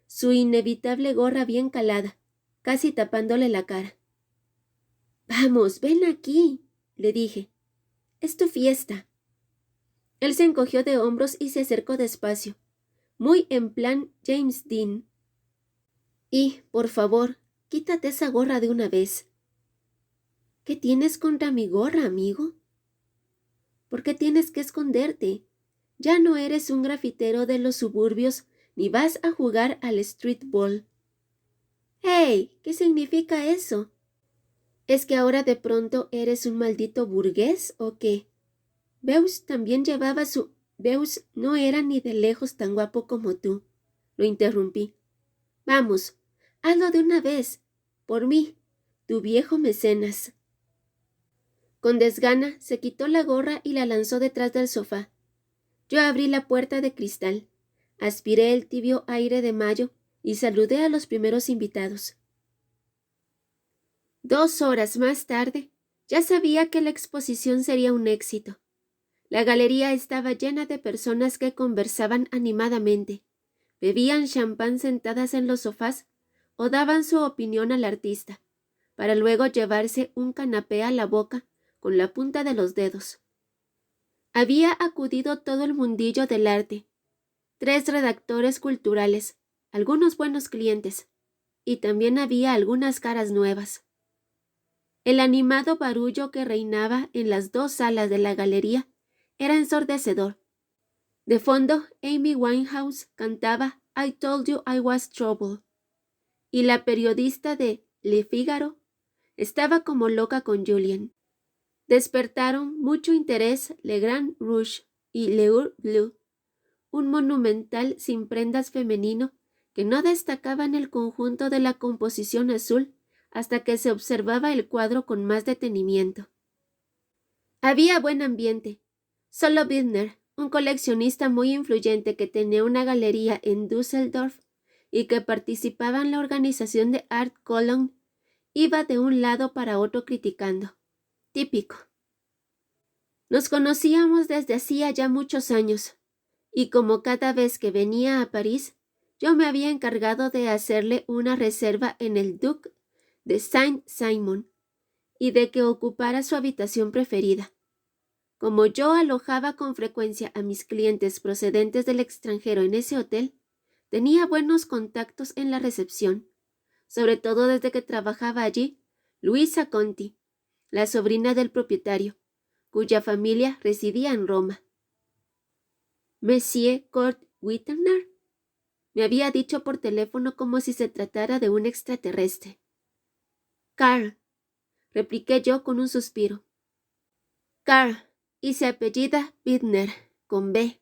su inevitable gorra bien calada, casi tapándole la cara. «Vamos, ven aquí», le dije. «Es tu fiesta». Él se encogió de hombros y se acercó despacio, muy en plan James Dean. «Y, por favor, quítate esa gorra de una vez». «¿Qué tienes contra mi gorra, amigo?» «¿Por qué tienes que esconderte? Ya no eres un grafitero de los suburbios ni vas a jugar al street ball. ¡Hey! ¿Qué significa eso? ¿Es que ahora de pronto eres un maldito burgués o qué? Beus también llevaba su... Beus no era ni de lejos tan guapo como tú. Lo interrumpí. Vamos, hazlo de una vez. Por mí, tu viejo mecenas. Con desgana se quitó la gorra y la lanzó detrás del sofá. Yo abrí la puerta de cristal, aspiré el tibio aire de mayo y saludé a los primeros invitados. 2 horas más tarde, ya sabía que la exposición sería un éxito. La galería estaba llena de personas que conversaban animadamente, bebían champán sentadas en los sofás o daban su opinión al artista, para luego llevarse un canapé a la boca con la punta de los dedos. Había acudido todo el mundillo del arte, 3 redactores culturales, algunos buenos clientes, y también había algunas caras nuevas. El animado barullo que reinaba en las 2 salas de la galería era ensordecedor. De fondo, Amy Winehouse cantaba I Told You I Was Trouble, y la periodista de Le Figaro estaba como loca con Julien. Despertaron mucho interés Le Grand Rouge y L'Heure Bleu, un monumental sin prendas femenino que no destacaba en el conjunto de la composición azul hasta que se observaba el cuadro con más detenimiento. Había buen ambiente. Solo Bittner, un coleccionista muy influyente que tenía una galería en Düsseldorf y que participaba en la organización de Art Cologne, iba de un lado para otro criticando. Típico. Nos conocíamos desde hacía ya muchos años, y como cada vez que venía a París, yo me había encargado de hacerle una reserva en el Duc de Saint-Simon y de que ocupara su habitación preferida. Como yo alojaba con frecuencia a mis clientes procedentes del extranjero en ese hotel, tenía buenos contactos en la recepción, sobre todo desde que trabajaba allí Luisa Conti, la sobrina del propietario, cuya familia residía en Roma. Monsieur Kurt Wittner, me había dicho por teléfono como si se tratara de un extraterrestre. Karl, repliqué yo con un suspiro. Karl, y se apellida Bittner, con B.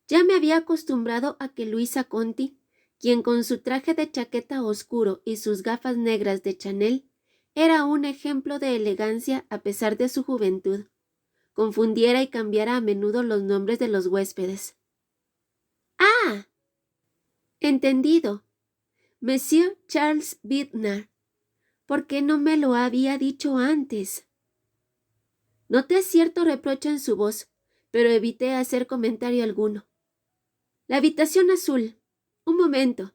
Ya me había acostumbrado a que Luisa Conti, quien con su traje de chaqueta oscuro y sus gafas negras de Chanel, era un ejemplo de elegancia a pesar de su juventud, confundiera y cambiara a menudo los nombres de los huéspedes. ¡Ah! Entendido. Monsieur Charles Bittner. ¿Por qué no me lo había dicho antes? Noté cierto reproche en su voz, pero evité hacer comentario alguno. La habitación azul. Un momento.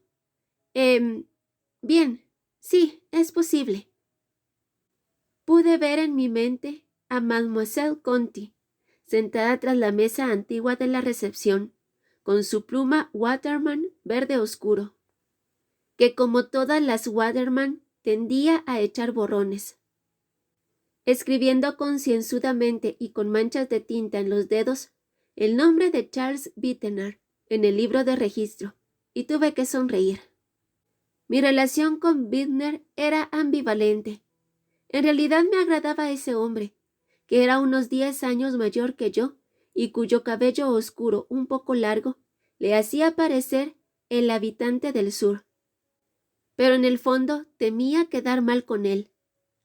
Bien, sí, es posible. Pude ver en mi mente a Mademoiselle Conti, sentada tras la mesa antigua de la recepción, con su pluma Waterman verde oscuro, que como todas las Waterman tendía a echar borrones. Escribiendo concienzudamente y con manchas de tinta en los dedos el nombre de Charles Bittner en el libro de registro, y tuve que sonreír. Mi relación con Bittner era ambivalente. En realidad me agradaba ese hombre, que era unos 10 años mayor que yo y cuyo cabello oscuro un poco largo le hacía parecer el habitante del sur. Pero en el fondo temía quedar mal con él.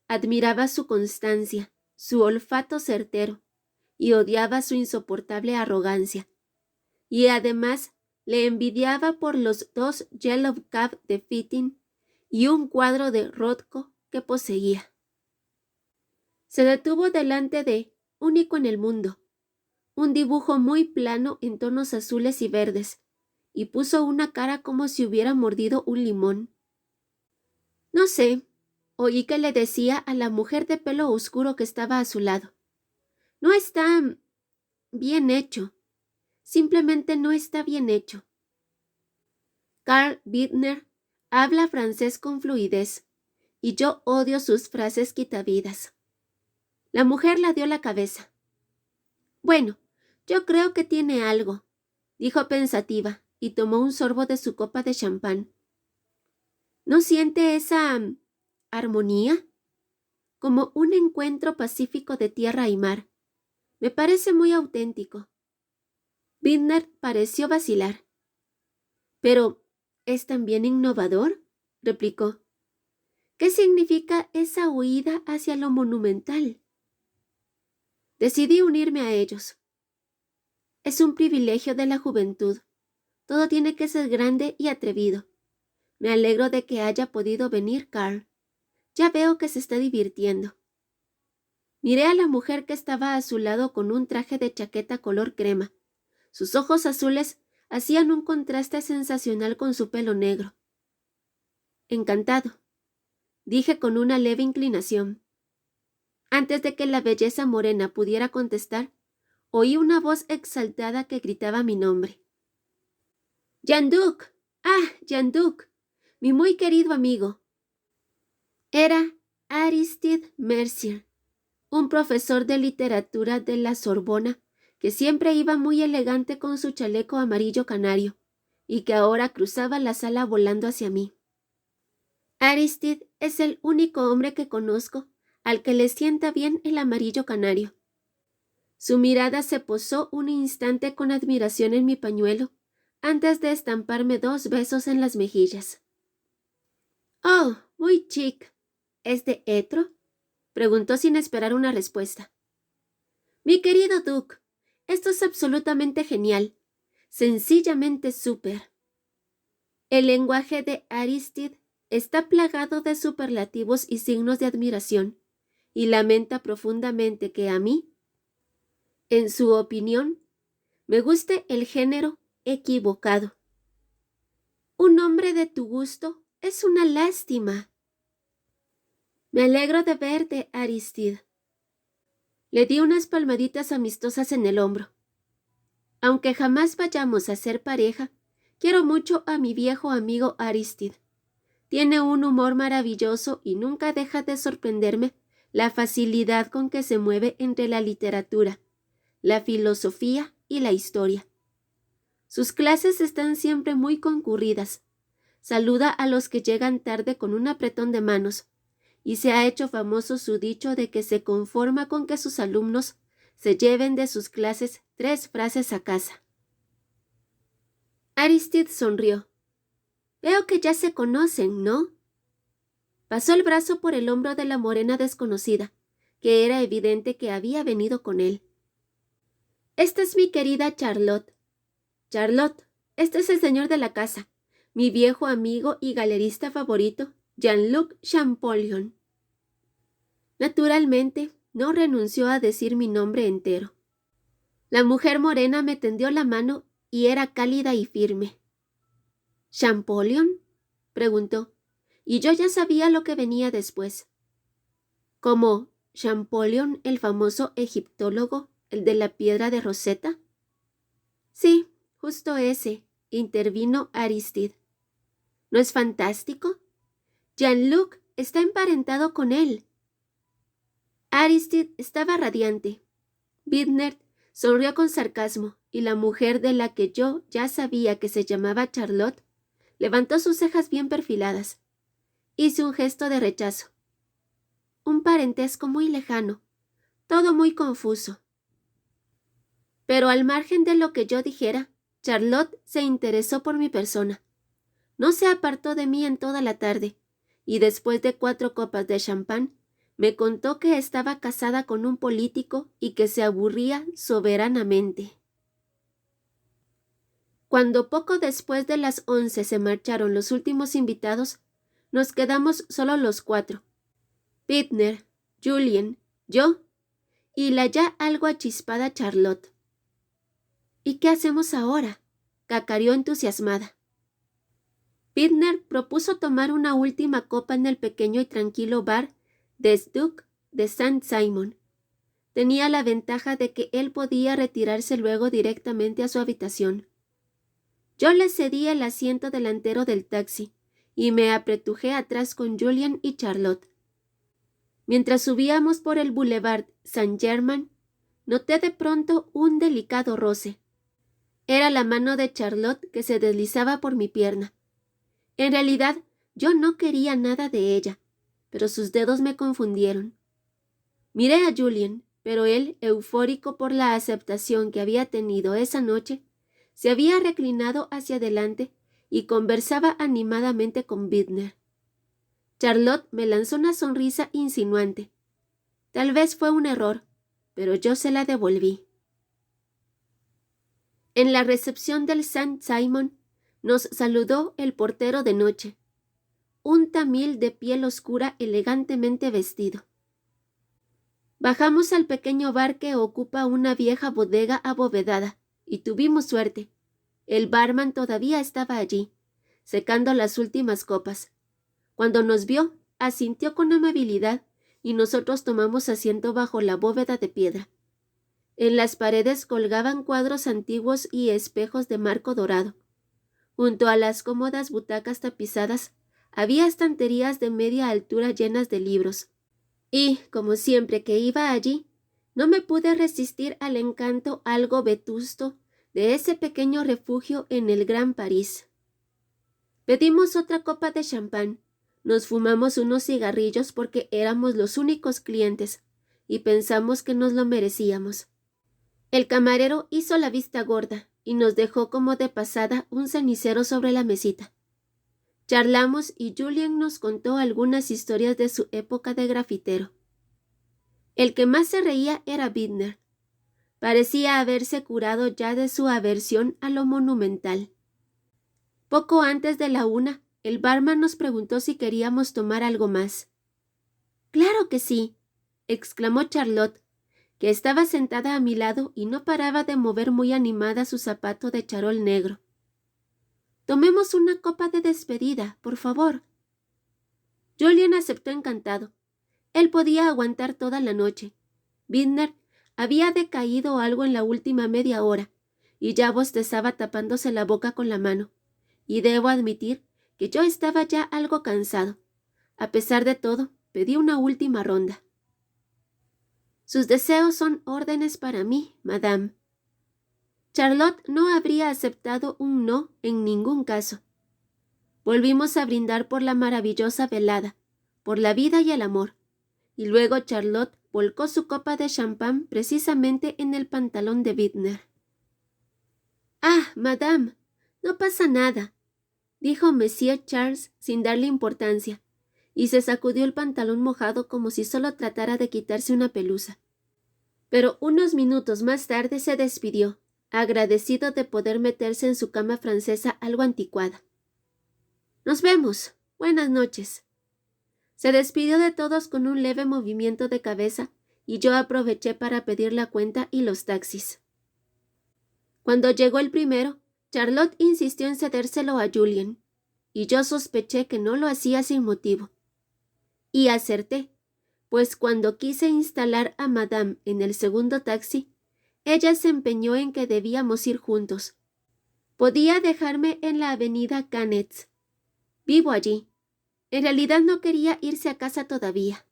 Admiraba su constancia, su olfato certero, y odiaba su insoportable arrogancia. Y además le envidiaba por los 2 Yellow Cab de Fitting y un cuadro de Rothko que poseía. Se detuvo delante de, único en el mundo, un dibujo muy plano en tonos azules y verdes, y puso una cara como si hubiera mordido un limón. No sé, oí que le decía a la mujer de pelo oscuro que estaba a su lado. No está bien hecho. Simplemente no está bien hecho. Karl Bittner habla francés con fluidez, y yo odio sus frases quitavidas. La mujer la dio la cabeza. Bueno, yo creo que tiene algo, dijo pensativa, y tomó un sorbo de su copa de champán. ¿No siente esa armonía? Como un encuentro pacífico de tierra y mar. Me parece muy auténtico. Bittner pareció vacilar. Pero, ¿es también innovador?, replicó. ¿Qué significa esa huida hacia lo monumental? Decidí unirme a ellos. Es un privilegio de la juventud. Todo tiene que ser grande y atrevido. Me alegro de que haya podido venir Carl. Ya veo que se está divirtiendo. Miré a la mujer que estaba a su lado con un traje de chaqueta color crema. Sus ojos azules hacían un contraste sensacional con su pelo negro. Encantado, dije con una leve inclinación. Antes de que la belleza morena pudiera contestar, oí una voz exaltada que gritaba mi nombre. ¡Jean-Duc! ¡Ah, Jean-Duc! Mi muy querido amigo. Era Aristide Mercier, un profesor de literatura de la Sorbona, que siempre iba muy elegante con su chaleco amarillo canario, y que ahora cruzaba la sala volando hacia mí. Aristide es el único hombre que conozco al que le sienta bien el amarillo canario. Su mirada se posó un instante con admiración en mi pañuelo, antes de estamparme 2 besos en las mejillas. «Oh, muy chic. ¿Es de Etro?», preguntó sin esperar una respuesta. «Mi querido Duke, esto es absolutamente genial, sencillamente súper». El lenguaje de Aristide está plagado de superlativos y signos de admiración, y lamenta profundamente que a mí, en su opinión, me guste el género equivocado. Un hombre de tu gusto es una lástima. Me alegro de verte, Aristide. Le di unas palmaditas amistosas en el hombro. Aunque jamás vayamos a ser pareja, quiero mucho a mi viejo amigo Aristide. Tiene un humor maravilloso y nunca deja de sorprenderme la facilidad con que se mueve entre la literatura, la filosofía y la historia. Sus clases están siempre muy concurridas. Saluda a los que llegan tarde con un apretón de manos, y se ha hecho famoso su dicho de que se conforma con que sus alumnos se lleven de sus clases 3 frases a casa. Aristide sonrió. «Veo que ya se conocen, ¿no?». Pasó el brazo por el hombro de la morena desconocida, que era evidente que había venido con él. «Esta es mi querida Charlotte. Charlotte, este es el señor de la casa, mi viejo amigo y galerista favorito, Jean-Luc Champollion». Naturalmente, no renunció a decir mi nombre entero. La mujer morena me tendió la mano y era cálida y firme. «¿Champollion?», preguntó, y yo ya sabía lo que venía después. ¿Como Champollion, el famoso egiptólogo, el de la piedra de Rosetta? Sí, justo ese, intervino Aristide. ¿No es fantástico? Jean-Luc está emparentado con él. Aristide estaba radiante. Bittner sonrió con sarcasmo, y la mujer de la que yo ya sabía que se llamaba Charlotte levantó sus cejas bien perfiladas. Hice un gesto de rechazo. Un parentesco muy lejano, todo muy confuso. Pero al margen de lo que yo dijera, Charlotte se interesó por mi persona. No se apartó de mí en toda la tarde, y después de 4 copas de champán, me contó que estaba casada con un político y que se aburría soberanamente. Cuando poco después de las 11 se marcharon los últimos invitados, nos quedamos solo los 4. Bittner, Julien, yo y la ya algo achispada Charlotte. «¿Y qué hacemos ahora?», cacareó entusiasmada. Bittner propuso tomar una última copa en el pequeño y tranquilo bar des Ducs de Saint-Simon. Tenía la ventaja de que él podía retirarse luego directamente a su habitación. Yo le cedí el asiento delantero del taxi y me apretujé atrás con Julien y Charlotte. Mientras subíamos por el Boulevard Saint-Germain, noté de pronto un delicado roce. Era la mano de Charlotte que se deslizaba por mi pierna. En realidad, yo no quería nada de ella, pero sus dedos me confundieron. Miré a Julien, pero él, eufórico por la aceptación que había tenido esa noche, se había reclinado hacia adelante y conversaba animadamente con Bittner. Charlotte me lanzó una sonrisa insinuante. Tal vez fue un error, pero yo se la devolví. En la recepción del St. Simon nos saludó el portero de noche, un tamil de piel oscura elegantemente vestido. Bajamos al pequeño bar que ocupa una vieja bodega abovedada, y tuvimos suerte. El barman todavía estaba allí, secando las últimas copas. Cuando nos vio, asintió con amabilidad, y nosotros tomamos asiento bajo la bóveda de piedra. En las paredes colgaban cuadros antiguos y espejos de marco dorado. Junto a las cómodas butacas tapizadas, había estanterías de media altura llenas de libros. Y, como siempre que iba allí, no me pude resistir al encanto algo vetusto de ese pequeño refugio en el Gran París. Pedimos otra copa de champán, nos fumamos unos cigarrillos porque éramos los únicos clientes, y pensamos que nos lo merecíamos. El camarero hizo la vista gorda y nos dejó como de pasada un cenicero sobre la mesita. Charlamos y Julien nos contó algunas historias de su época de grafitero. El que más se reía era Bittner. Parecía haberse curado ya de su aversión a lo monumental. Poco antes de la 1, el barman nos preguntó si queríamos tomar algo más. «¡Claro que sí!», exclamó Charlotte, que estaba sentada a mi lado y no paraba de mover muy animada su zapato de charol negro. «Tomemos una copa de despedida, por favor». Julien aceptó encantado. Él podía aguantar toda la noche. Bittner había decaído algo en la última media hora, y ya bostezaba tapándose la boca con la mano, y debo admitir que yo estaba ya algo cansado. A pesar de todo, pedí una última ronda. «Sus deseos son órdenes para mí, madame». Charlotte no habría aceptado un no en ningún caso. Volvimos a brindar por la maravillosa velada, por la vida y el amor, y luego Charlotte volcó su copa de champán precisamente en el pantalón de Bittner. «Ah, madame, no pasa nada», dijo Monsieur Charles sin darle importancia, y se sacudió el pantalón mojado como si solo tratara de quitarse una pelusa. Pero unos minutos más tarde se despidió, agradecido de poder meterse en su cama francesa algo anticuada. «Nos vemos. Buenas noches». Se despidió de todos con un leve movimiento de cabeza, y yo aproveché para pedir la cuenta y los taxis. Cuando llegó el primero, Charlotte insistió en cedérselo a Julien, y yo sospeché que no lo hacía sin motivo. Y acerté, pues cuando quise instalar a Madame en el segundo taxi, ella se empeñó en que debíamos ir juntos. Podía dejarme en la avenida Canets. Vivo allí. En realidad no quería irse a casa todavía.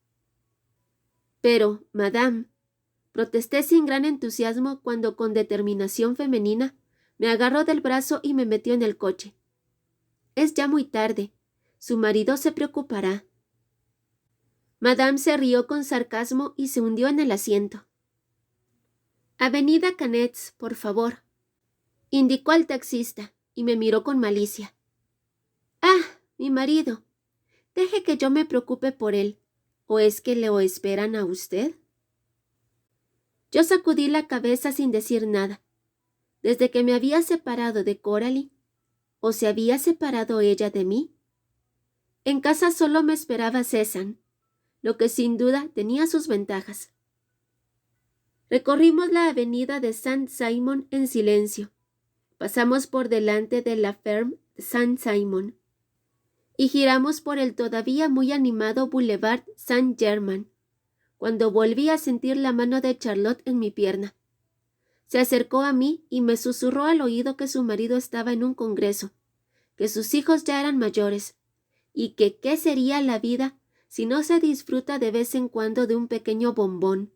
«Pero, madame», protesté sin gran entusiasmo cuando con determinación femenina me agarró del brazo y me metió en el coche. «Es ya muy tarde. Su marido se preocupará». Madame se rió con sarcasmo y se hundió en el asiento. «Avenida Canets, por favor», indicó al taxista, y me miró con malicia. «Ah, mi marido. Deje que yo me preocupe por él. ¿O es que lo esperan a usted?» Yo sacudí la cabeza sin decir nada. Desde que me había separado de Coralie, ¿o se había separado ella de mí? En casa solo me esperaba Cézanne, lo que sin duda tenía sus ventajas. Recorrimos la avenida de St. Simon en silencio. Pasamos por delante de la Ferme St. Simon y giramos por el todavía muy animado Boulevard Saint-Germain, cuando volví a sentir la mano de Charlotte en mi pierna. Se acercó a mí y me susurró al oído que su marido estaba en un congreso, que sus hijos ya eran mayores, y que qué sería la vida si no se disfruta de vez en cuando de un pequeño bombón.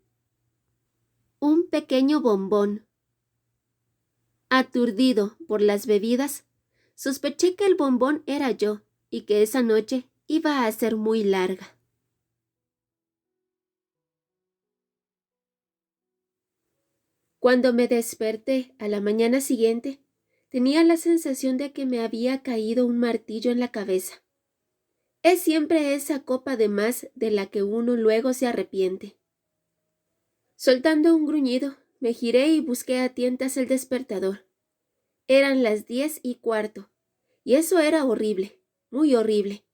Un pequeño bombón. Aturdido por las bebidas, sospeché que el bombón era yo y que esa noche iba a ser muy larga. Cuando me desperté a la mañana siguiente, tenía la sensación de que me había caído un martillo en la cabeza. Es siempre esa copa de más de la que uno luego se arrepiente. Soltando un gruñido, me giré y busqué a tientas el despertador. Eran las 10:15, y eso era horrible, muy horrible.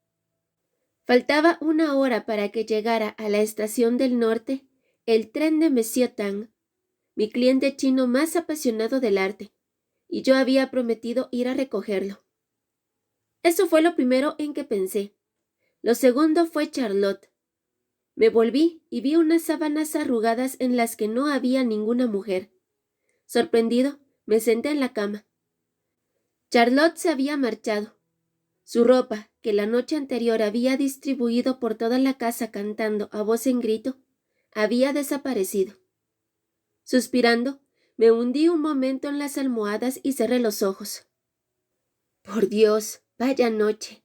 Faltaba una hora para que llegara a la estación del norte el tren de Monsieur Tang, mi cliente chino más apasionado del arte, y yo había prometido ir a recogerlo. Eso fue lo primero en que pensé. Lo segundo fue Charlotte. Me volví y vi unas sábanas arrugadas en las que no había ninguna mujer. Sorprendido, me senté en la cama. Charlotte se había marchado. Su ropa, que la noche anterior había distribuido por toda la casa cantando a voz en grito, había desaparecido. Suspirando, me hundí un momento en las almohadas y cerré los ojos. Por Dios, vaya noche.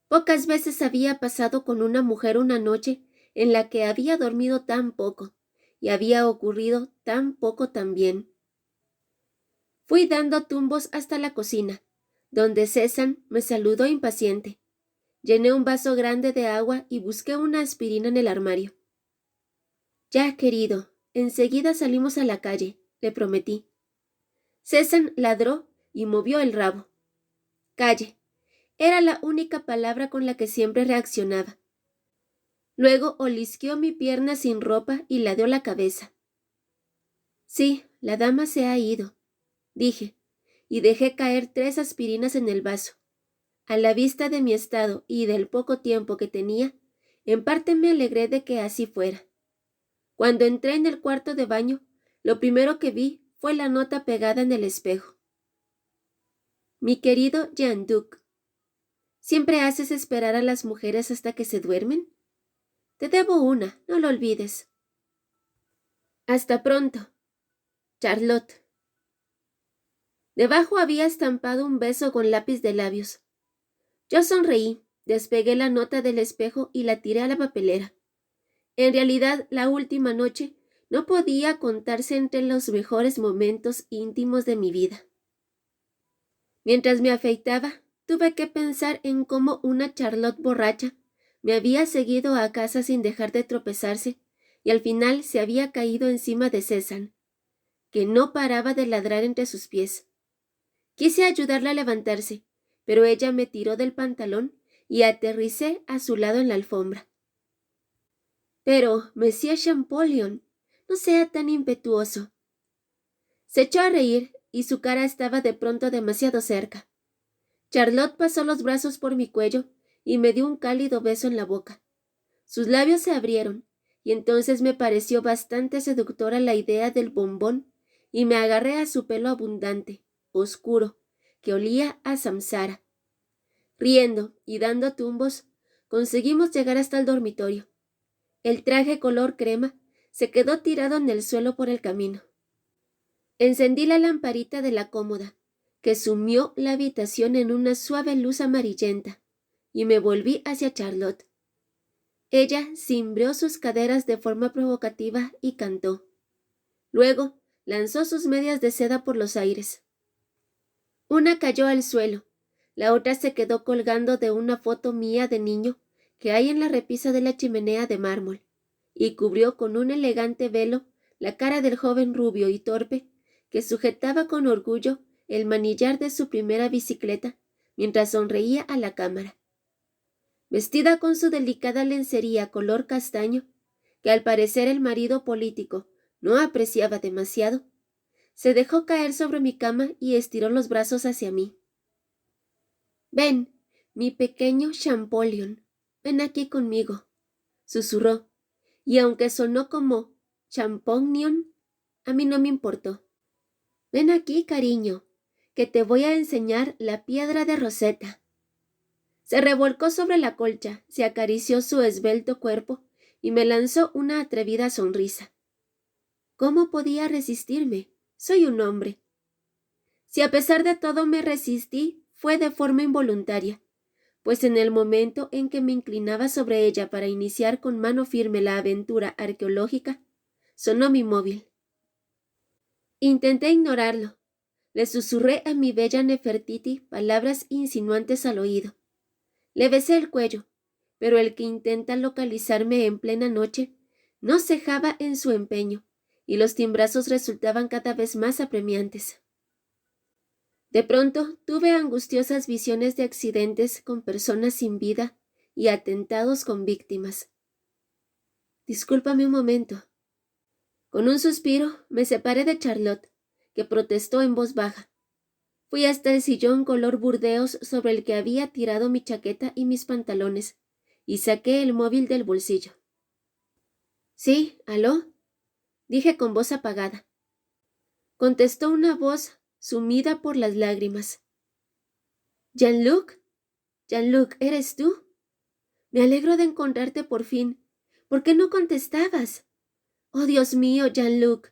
Pocas veces había pasado con una mujer una noche en la que había dormido tan poco y había ocurrido tan poco también. Fui dando tumbos hasta la cocina, donde César me saludó impaciente. Llené un vaso grande de agua y busqué una aspirina en el armario. Ya, querido, enseguida salimos a la calle, le prometí. César ladró y movió el rabo. Calle. Era la única palabra con la que siempre reaccionaba. Luego olisqueó mi pierna sin ropa y ladeó la cabeza. Sí, la dama se ha ido, dije, y dejé caer 3 aspirinas en el vaso. A la vista de mi estado y del poco tiempo que tenía, en parte me alegré de que así fuera. Cuando entré en el cuarto de baño, lo primero que vi fue la nota pegada en el espejo. Mi querido Jean-Duc, ¿siempre haces esperar a las mujeres hasta que se duermen? Te debo una, no lo olvides. Hasta pronto, Charlotte. Debajo había estampado un beso con lápiz de labios. Yo sonreí, despegué la nota del espejo y la tiré a la papelera. En realidad, la última noche no podía contarse entre los mejores momentos íntimos de mi vida. Mientras me afeitaba, tuve que pensar en cómo una Charlotte borracha me había seguido a casa sin dejar de tropezarse y al final se había caído encima de César, que no paraba de ladrar entre sus pies. Quise ayudarla a levantarse, pero ella me tiró del pantalón y aterricé a su lado en la alfombra. Pero, Monsieur Champollion, no sea tan impetuoso. Se echó a reír y su cara estaba de pronto demasiado cerca. Charlotte pasó los brazos por mi cuello y me dio un cálido beso en la boca. Sus labios se abrieron y entonces me pareció bastante seductora la idea del bombón y me agarré a su pelo abundante, oscuro, que olía a samsara. Riendo y dando tumbos, conseguimos llegar hasta el dormitorio. El traje color crema se quedó tirado en el suelo por el camino. Encendí la lamparita de la cómoda, que sumió la habitación en una suave luz amarillenta, y me volví hacia Charlotte. Ella cimbrió sus caderas de forma provocativa y cantó. Luego lanzó sus medias de seda por los aires. Una cayó al suelo, la otra se quedó colgando de una foto mía de niño que hay en la repisa de la chimenea de mármol, y cubrió con un elegante velo la cara del joven rubio y torpe que sujetaba con orgullo el manillar de su primera bicicleta mientras sonreía a la cámara. Vestida con su delicada lencería color castaño, que al parecer el marido político no apreciaba demasiado, se dejó caer sobre mi cama y estiró los brazos hacia mí. «Ven, mi pequeño Champollion, ven aquí conmigo», susurró, y aunque sonó como Champollion, a mí no me importó. «Ven aquí, cariño, que te voy a enseñar la piedra de Rosetta». Se revolcó sobre la colcha, se acarició su esbelto cuerpo y me lanzó una atrevida sonrisa. ¿Cómo podía resistirme? Soy un hombre. Si a pesar de todo me resistí, fue de forma involuntaria, pues en el momento en que me inclinaba sobre ella para iniciar con mano firme la aventura arqueológica, sonó mi móvil. Intenté ignorarlo. Le susurré a mi bella Nefertiti palabras insinuantes al oído. Le besé el cuello, pero el que intenta localizarme en plena noche no cejaba en su empeño, y los timbrazos resultaban cada vez más apremiantes. De pronto tuve angustiosas visiones de accidentes con personas sin vida y atentados con víctimas. Discúlpame un momento. Con un suspiro me separé de Charlotte, que protestó en voz baja. Fui hasta el sillón color burdeos sobre el que había tirado mi chaqueta y mis pantalones, y saqué el móvil del bolsillo. —Sí, ¿aló? —dije con voz apagada. Contestó una voz sumida por las lágrimas. —¿Jean-Luc? —Jean-Luc, ¿eres tú? Me alegro de encontrarte por fin. ¿Por qué no contestabas? —Oh, Dios mío, Jean-Luc.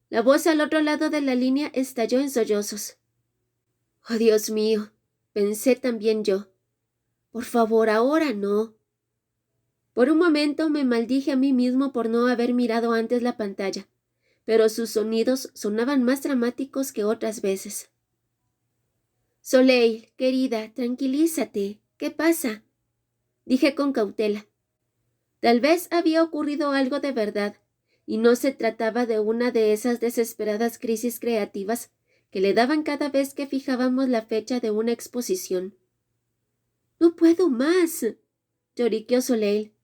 La voz al otro lado de la línea estalló en sollozos. —Oh, Dios mío, pensé también yo. Por favor, ahora no. Por un momento me maldije a mí mismo por no haber mirado antes la pantalla, pero sus sonidos sonaban más dramáticos que otras veces. —Soleil, querida, tranquilízate. ¿Qué pasa? —dije con cautela. Tal vez había ocurrido algo de verdad, y no se trataba de una de esas desesperadas crisis creativas que le daban cada vez que fijábamos la fecha de una exposición. —No puedo más —lloriqueó Soleil.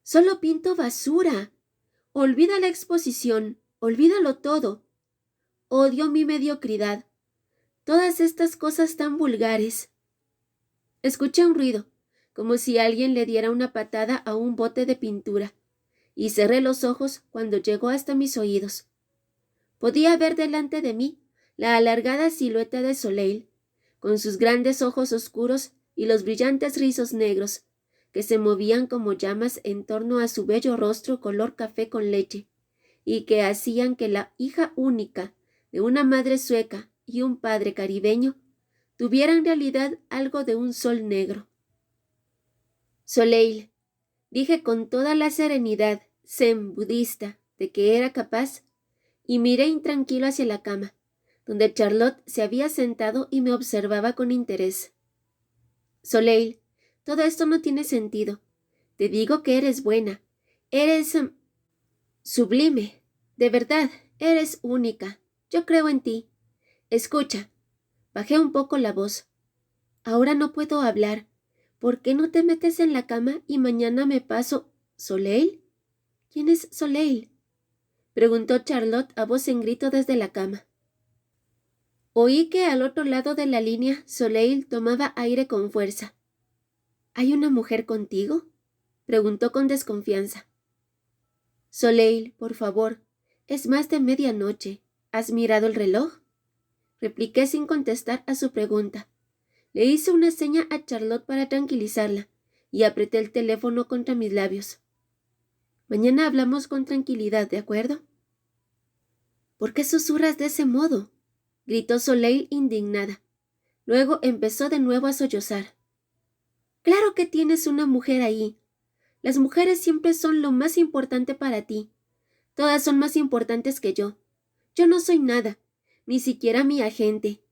—Solo pinto basura. Olvida la exposición, olvídalo todo. Odio mi mediocridad. Todas estas cosas tan vulgares. Escuché un ruido, como si alguien le diera una patada a un bote de pintura, y cerré los ojos cuando llegó hasta mis oídos. Podía ver delante de mí la alargada silueta de Soleil, con sus grandes ojos oscuros y los brillantes rizos negros, que se movían como llamas en torno a su bello rostro color café con leche, y que hacían que la hija única de una madre sueca y un padre caribeño tuviera en realidad algo de un sol negro. Soleil, dije con toda la serenidad zen budista de que era capaz, y miré intranquilo hacia la cama, donde Charlotte se había sentado y me observaba con interés. Soleil, todo esto no tiene sentido. Te digo que eres buena. Eres sublime. De verdad, eres única. Yo creo en ti. Escucha. Bajé un poco la voz. Ahora no puedo hablar. ¿Por qué no te metes en la cama y mañana me paso? ¿Soleil? ¿Quién es Soleil? Preguntó Charlotte a voz en grito desde la cama. Oí que al otro lado de la línea Soleil tomaba aire con fuerza. ¿Hay una mujer contigo? Preguntó con desconfianza. Soleil, por favor, es más de medianoche. ¿Has mirado el reloj? Repliqué sin contestar a su pregunta. Le hice una seña a Charlotte para tranquilizarla y apreté el teléfono contra mis labios. Mañana hablamos con tranquilidad, ¿de acuerdo? ¿Por qué susurras de ese modo? Gritó Soleil indignada. Luego empezó de nuevo a sollozar. Claro que tienes una mujer ahí. Las mujeres siempre son lo más importante para ti. Todas son más importantes que yo. Yo no soy nada, ni siquiera mi agente.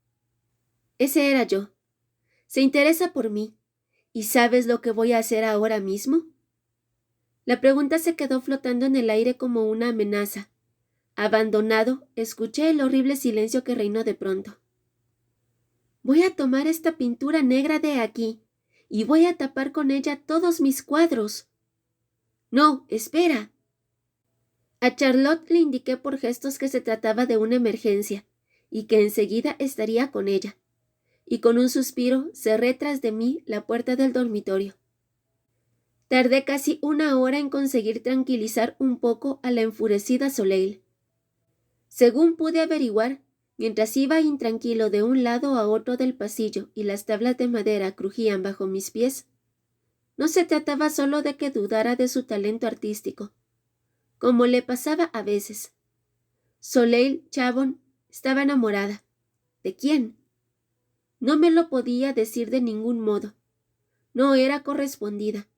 Ese era yo. Se interesa por mí. ¿Y sabes lo que voy a hacer ahora mismo? La pregunta se quedó flotando en el aire como una amenaza. Abandonado, escuché el horrible silencio que reinó de pronto. Voy a tomar esta pintura negra de aquí y voy a tapar con ella todos mis cuadros. No, espera. A Charlotte le indiqué por gestos que se trataba de una emergencia y que enseguida estaría con ella, y con un suspiro cerré tras de mí la puerta del dormitorio. Tardé casi una hora en conseguir tranquilizar un poco a la enfurecida Soleil. Según pude averiguar, mientras iba intranquilo de un lado a otro del pasillo y las tablas de madera crujían bajo mis pies, no se trataba solo de que dudara de su talento artístico, como le pasaba a veces. Soleil Chabon estaba enamorada, ¿De quién? No me lo podía decir de ningún modo. No era correspondida,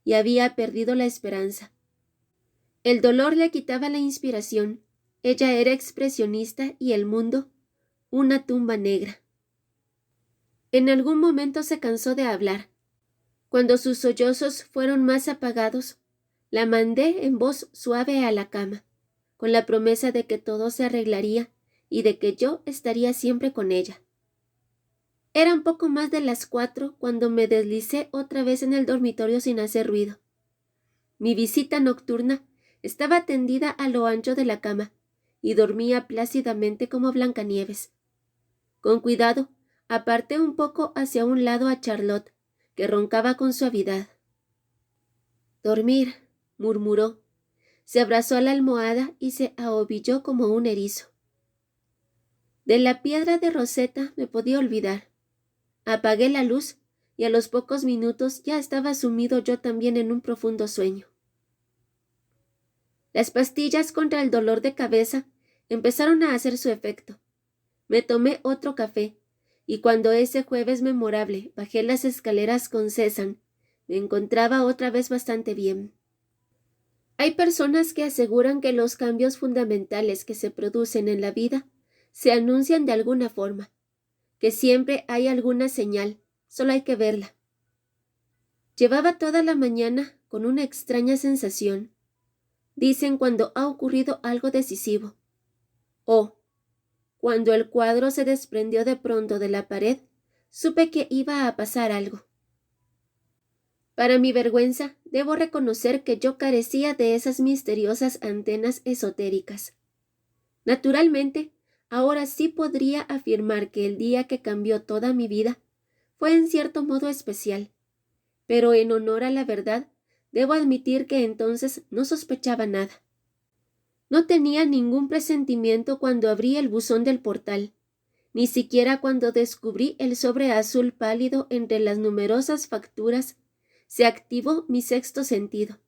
y había perdido la esperanza. El dolor le quitaba la inspiración. Ella era expresionista y el mundo, una tumba negra. En algún momento se cansó de hablar. Cuando sus sollozos fueron más apagados, la mandé en voz suave a la cama, con la promesa de que todo se arreglaría y de que yo estaría siempre con ella. Eran poco más de las 4 cuando me deslicé otra vez en el dormitorio sin hacer ruido. Mi visita nocturna estaba tendida a lo ancho de la cama y dormía plácidamente como Blancanieves. Con cuidado, aparté un poco hacia un lado a Charlotte, que roncaba con suavidad. «Dormir», murmuró. Se abrazó a la almohada y se ahobilló como un erizo. De la piedra de Rosetta me podía olvidar. Apagué la luz y a los pocos minutos ya estaba sumido yo también en un profundo sueño. Las pastillas contra el dolor de cabeza empezaron a hacer su efecto. Me tomé otro café, y cuando ese jueves memorable bajé las escaleras con César, me encontraba otra vez bastante bien. Hay personas que aseguran que los cambios fundamentales que se producen en la vida se anuncian de alguna forma, que siempre hay alguna señal, solo hay que verla. Llevaba toda la mañana con una extraña sensación. Dicen cuando ha ocurrido algo decisivo. Cuando el cuadro se desprendió de pronto de la pared, supe que iba a pasar algo. Para mi vergüenza, debo reconocer que yo carecía de esas misteriosas antenas esotéricas. Naturalmente, ahora sí podría afirmar que el día que cambió toda mi vida fue en cierto modo especial, pero en honor a la verdad, debo admitir que entonces no sospechaba nada. No tenía ningún presentimiento cuando abrí el buzón del portal, ni siquiera cuando descubrí el sobre azul pálido entre las numerosas facturas se activó mi sexto sentido.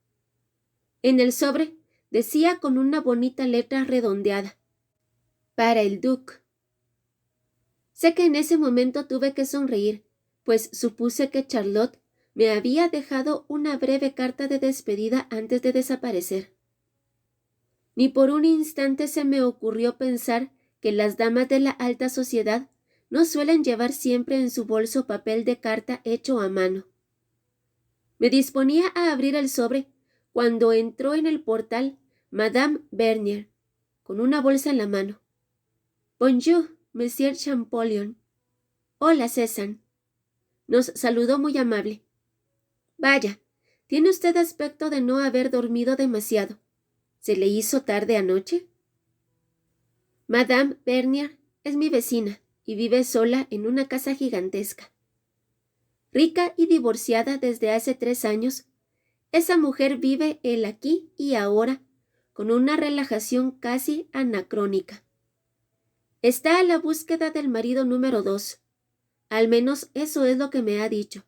En el sobre decía con una bonita letra redondeada: «Para el Duque». Sé que en ese momento tuve que sonreír, pues supuse que Charlotte me había dejado una breve carta de despedida antes de desaparecer. Ni por un instante se me ocurrió pensar que las damas de la alta sociedad no suelen llevar siempre en su bolso papel de carta hecho a mano. Me disponía a abrir el sobre cuando entró en el portal Madame Bernier, con una bolsa en la mano. «Bonjour, Monsieur Champollion». «Hola, César». Nos saludó muy amable. «Vaya, tiene usted aspecto de no haber dormido demasiado. ¿Se le hizo tarde anoche?» Madame Bernier es mi vecina y vive sola en una casa gigantesca. Rica y divorciada desde hace 3 años, esa mujer vive el aquí y ahora con una relajación casi anacrónica. Está a la búsqueda del marido número 2. Al menos eso es lo que me ha dicho,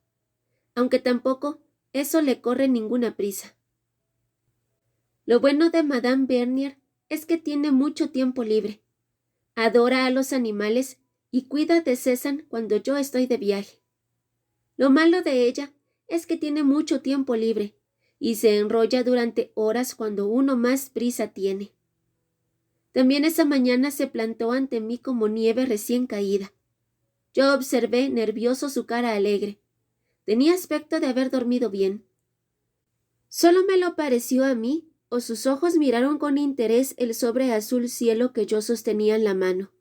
aunque tampoco eso le corre ninguna prisa. Lo bueno de Madame Bernier es que tiene mucho tiempo libre. Adora a los animales y cuida de César cuando yo estoy de viaje. Lo malo de ella es que tiene mucho tiempo libre y se enrolla durante horas cuando uno más prisa tiene. También esa mañana se plantó ante mí como nieve recién caída. Yo observé nervioso su cara alegre. Tenía aspecto de haber dormido bien. ¿Solo me lo pareció a mí o sus ojos miraron con interés el sobre azul cielo que yo sostenía en la mano?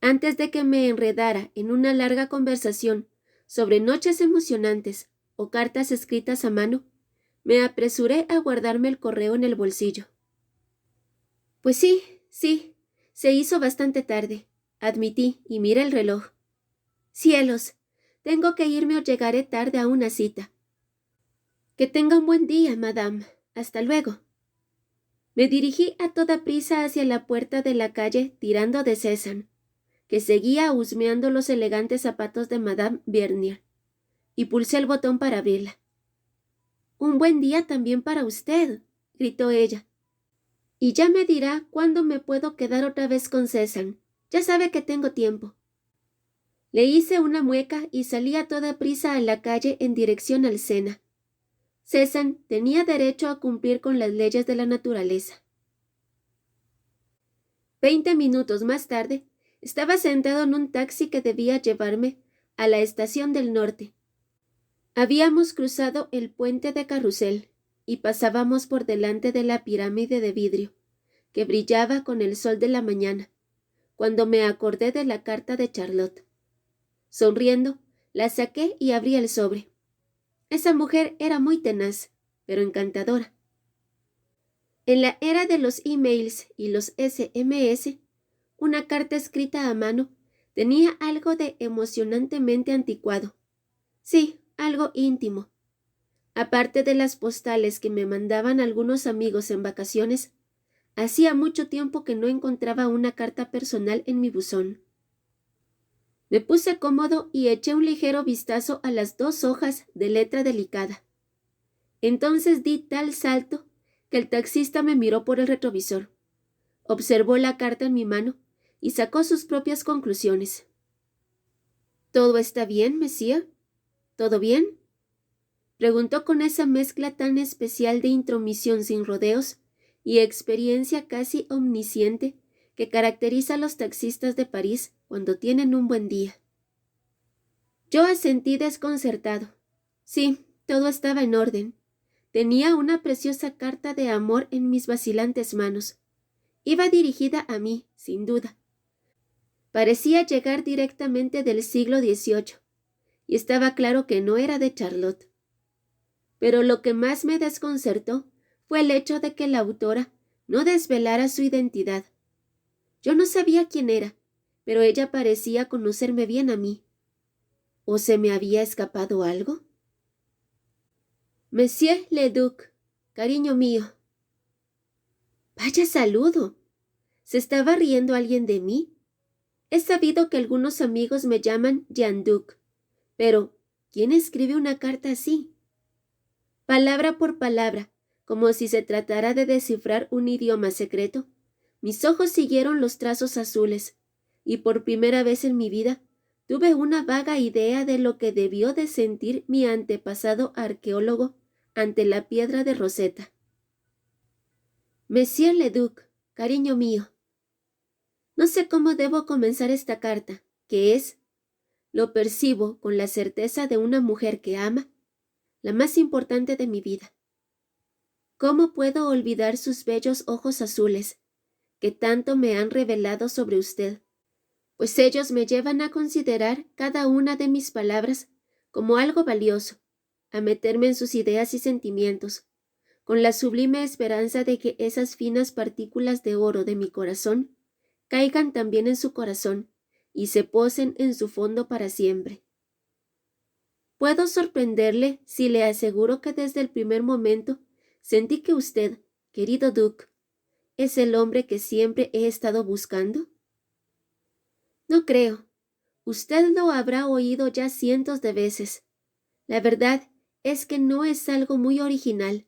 Antes de que me enredara en una larga conversación sobre noches emocionantes o cartas escritas a mano, me apresuré a guardarme el correo en el bolsillo. Pues sí, se hizo bastante tarde, admití y miré el reloj. Cielos, tengo que irme o llegaré tarde a una cita. Que tenga un buen día, madame. Hasta luego. Me dirigí a toda prisa hacia la puerta de la calle tirando de César, que seguía husmeando los elegantes zapatos de Madame Bernier, y pulsé el botón para abrirla. «Un buen día también para usted», gritó ella. «Y ya me dirá cuándo me puedo quedar otra vez con César. Ya sabe que tengo tiempo. Le hice una mueca y salí a toda prisa a la calle en dirección al Sena. Cézanne tenía derecho a cumplir con las leyes de la naturaleza. 20 minutos más tarde, estaba sentado en un taxi que debía llevarme a la estación del norte. Habíamos cruzado el puente de Carrousel y pasábamos por delante de la pirámide de vidrio, que brillaba con el sol de la mañana, cuando me acordé de la carta de Charlotte. Sonriendo, la saqué y abrí el sobre. Esa mujer era muy tenaz, pero encantadora. En la era de los emails y los SMS, una carta escrita a mano tenía algo de emocionantemente anticuado. Sí, algo íntimo. Aparte de las postales que me mandaban algunos amigos en vacaciones, hacía mucho tiempo que no encontraba una carta personal en mi buzón. Me puse cómodo y eché un ligero vistazo a las 2 hojas de letra delicada. Entonces di tal salto que el taxista me miró por el retrovisor. Observó la carta en mi mano y sacó sus propias conclusiones. ¿Todo está bien, Monsieur? ¿Todo bien?, preguntó con esa mezcla tan especial de intromisión sin rodeos y experiencia casi omnisciente que caracteriza a los taxistas de París cuando tienen un buen día. Yo asentí desconcertado. Sí, todo estaba en orden. Tenía una preciosa carta de amor en mis vacilantes manos. Iba dirigida a mí, sin duda. Parecía llegar directamente del siglo XVIII, y estaba claro que no era de Charlotte. Pero lo que más me desconcertó fue el hecho de que la autora no desvelara su identidad. Yo no sabía quién era, pero ella parecía conocerme bien a mí. ¿O se me había escapado algo? Monsieur le Duc, cariño mío. Vaya saludo. ¿Se estaba riendo alguien de mí? He sabido que algunos amigos me llaman Jean-Duc, pero ¿quién escribe una carta así? Palabra por palabra, como si se tratara de descifrar un idioma secreto, mis ojos siguieron los trazos azules, y por primera vez en mi vida tuve una vaga idea de lo que debió de sentir mi antepasado arqueólogo ante la piedra de Rosetta. Monsieur le Duc, cariño mío. No sé cómo debo comenzar esta carta, que es, lo percibo con la certeza de una mujer que ama, la más importante de mi vida. ¿Cómo puedo olvidar sus bellos ojos azules, que tanto me han revelado sobre usted? Pues ellos me llevan a considerar cada una de mis palabras como algo valioso, a meterme en sus ideas y sentimientos, con la sublime esperanza de que esas finas partículas de oro de mi corazón caigan también en su corazón y se posen en su fondo para siempre. Puedo sorprenderle si le aseguro que desde el primer momento sentí que usted, querido Duc, es el hombre que siempre he estado buscando. No creo. Usted lo habrá oído ya cientos de veces. La verdad es que no es algo muy original.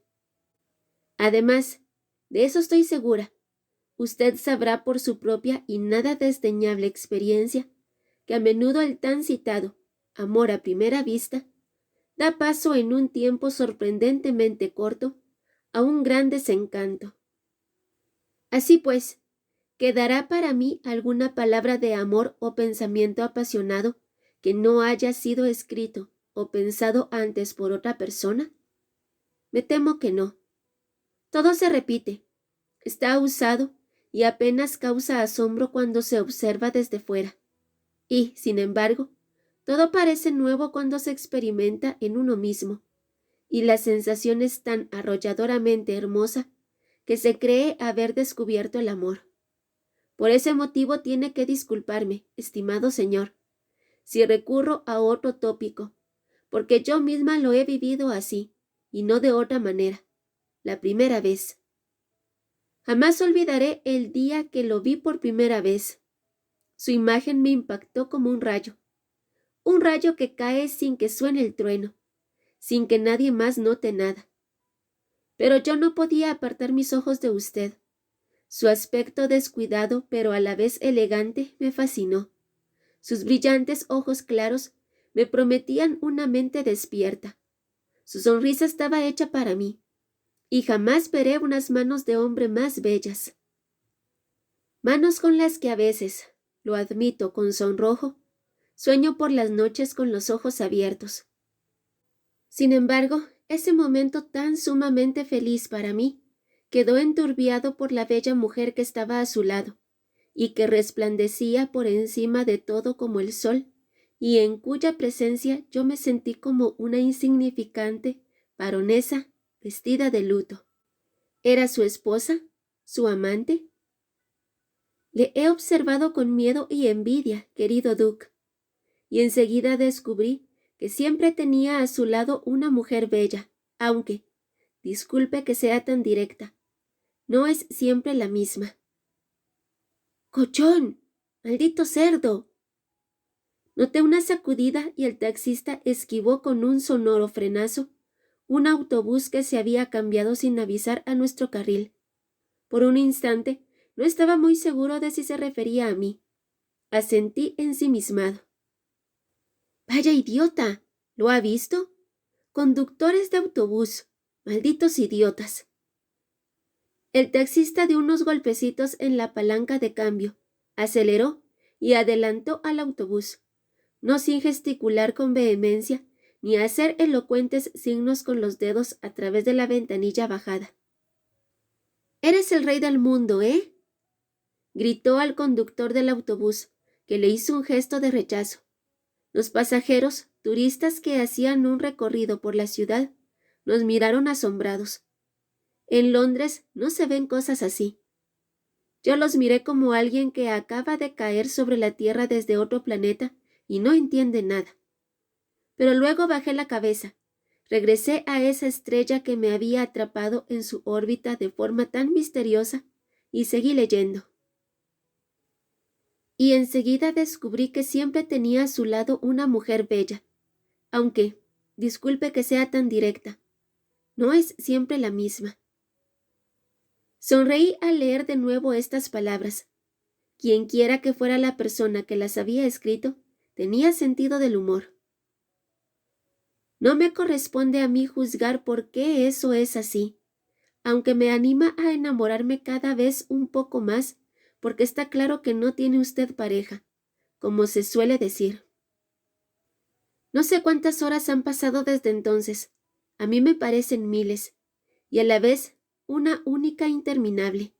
Además, de eso estoy segura, usted sabrá por su propia y nada desdeñable experiencia que a menudo el tan citado amor a primera vista da paso en un tiempo sorprendentemente corto a un gran desencanto. Así pues, ¿quedará para mí alguna palabra de amor o pensamiento apasionado que no haya sido escrito o pensado antes por otra persona? Me temo que no. Todo se repite, está usado y apenas causa asombro cuando se observa desde fuera. Y, sin embargo, todo parece nuevo cuando se experimenta en uno mismo, y la sensación es tan arrolladoramente hermosa que se cree haber descubierto el amor. Por ese motivo tiene que disculparme, estimado señor, si recurro a otro tópico, porque yo misma lo he vivido así, y no de otra manera, la primera vez. Jamás olvidaré el día que lo vi por primera vez. Su imagen me impactó como un rayo que cae sin que suene el trueno, sin que nadie más note nada. Pero yo no podía apartar mis ojos de usted. Su aspecto descuidado pero a la vez elegante me fascinó. Sus brillantes ojos claros me prometían una mente despierta. Su sonrisa estaba hecha para mí, y jamás veré unas manos de hombre más bellas. Manos con las que a veces, lo admito con sonrojo, sueño por las noches con los ojos abiertos. Sin embargo, ese momento tan sumamente feliz para mí quedó enturbiado por la bella mujer que estaba a su lado, y que resplandecía por encima de todo como el sol, y en cuya presencia yo me sentí como una insignificante baronesa vestida de luto. ¿Era su esposa? ¿Su amante? Le he observado con miedo y envidia, querido Duke, y enseguida descubrí que siempre tenía a su lado una mujer bella, aunque, disculpe que sea tan directa, no es siempre la misma. ¡Cochón! ¡Maldito cerdo! Noté una sacudida y el taxista esquivó con un sonoro frenazo un autobús que se había cambiado sin avisar a nuestro carril. Por un instante no estaba muy seguro de si se refería a mí. Asentí ensimismado. ¡Vaya idiota! ¿Lo ha visto? Conductores de autobús. Malditos idiotas. El taxista dio unos golpecitos en la palanca de cambio, aceleró y adelantó al autobús, no sin gesticular con vehemencia ni hacer elocuentes signos con los dedos a través de la ventanilla bajada. «Eres el rey del mundo, ¿eh?», gritó al conductor del autobús, que le hizo un gesto de rechazo. Los pasajeros, turistas que hacían un recorrido por la ciudad, nos miraron asombrados. En Londres no se ven cosas así. Yo los miré como alguien que acaba de caer sobre la Tierra desde otro planeta y no entiende nada. Pero luego bajé la cabeza, regresé a esa estrella que me había atrapado en su órbita de forma tan misteriosa y seguí leyendo. Y enseguida descubrí que siempre tenía a su lado una mujer bella, aunque, disculpe que sea tan directa, no es siempre la misma. Sonreí al leer de nuevo estas palabras. Quienquiera que fuera la persona que las había escrito, tenía sentido del humor. No me corresponde a mí juzgar por qué eso es así, aunque me anima a enamorarme cada vez un poco más, porque está claro que no tiene usted pareja, como se suele decir. No sé cuántas horas han pasado desde entonces, a mí me parecen miles, y a la vez una única interminable.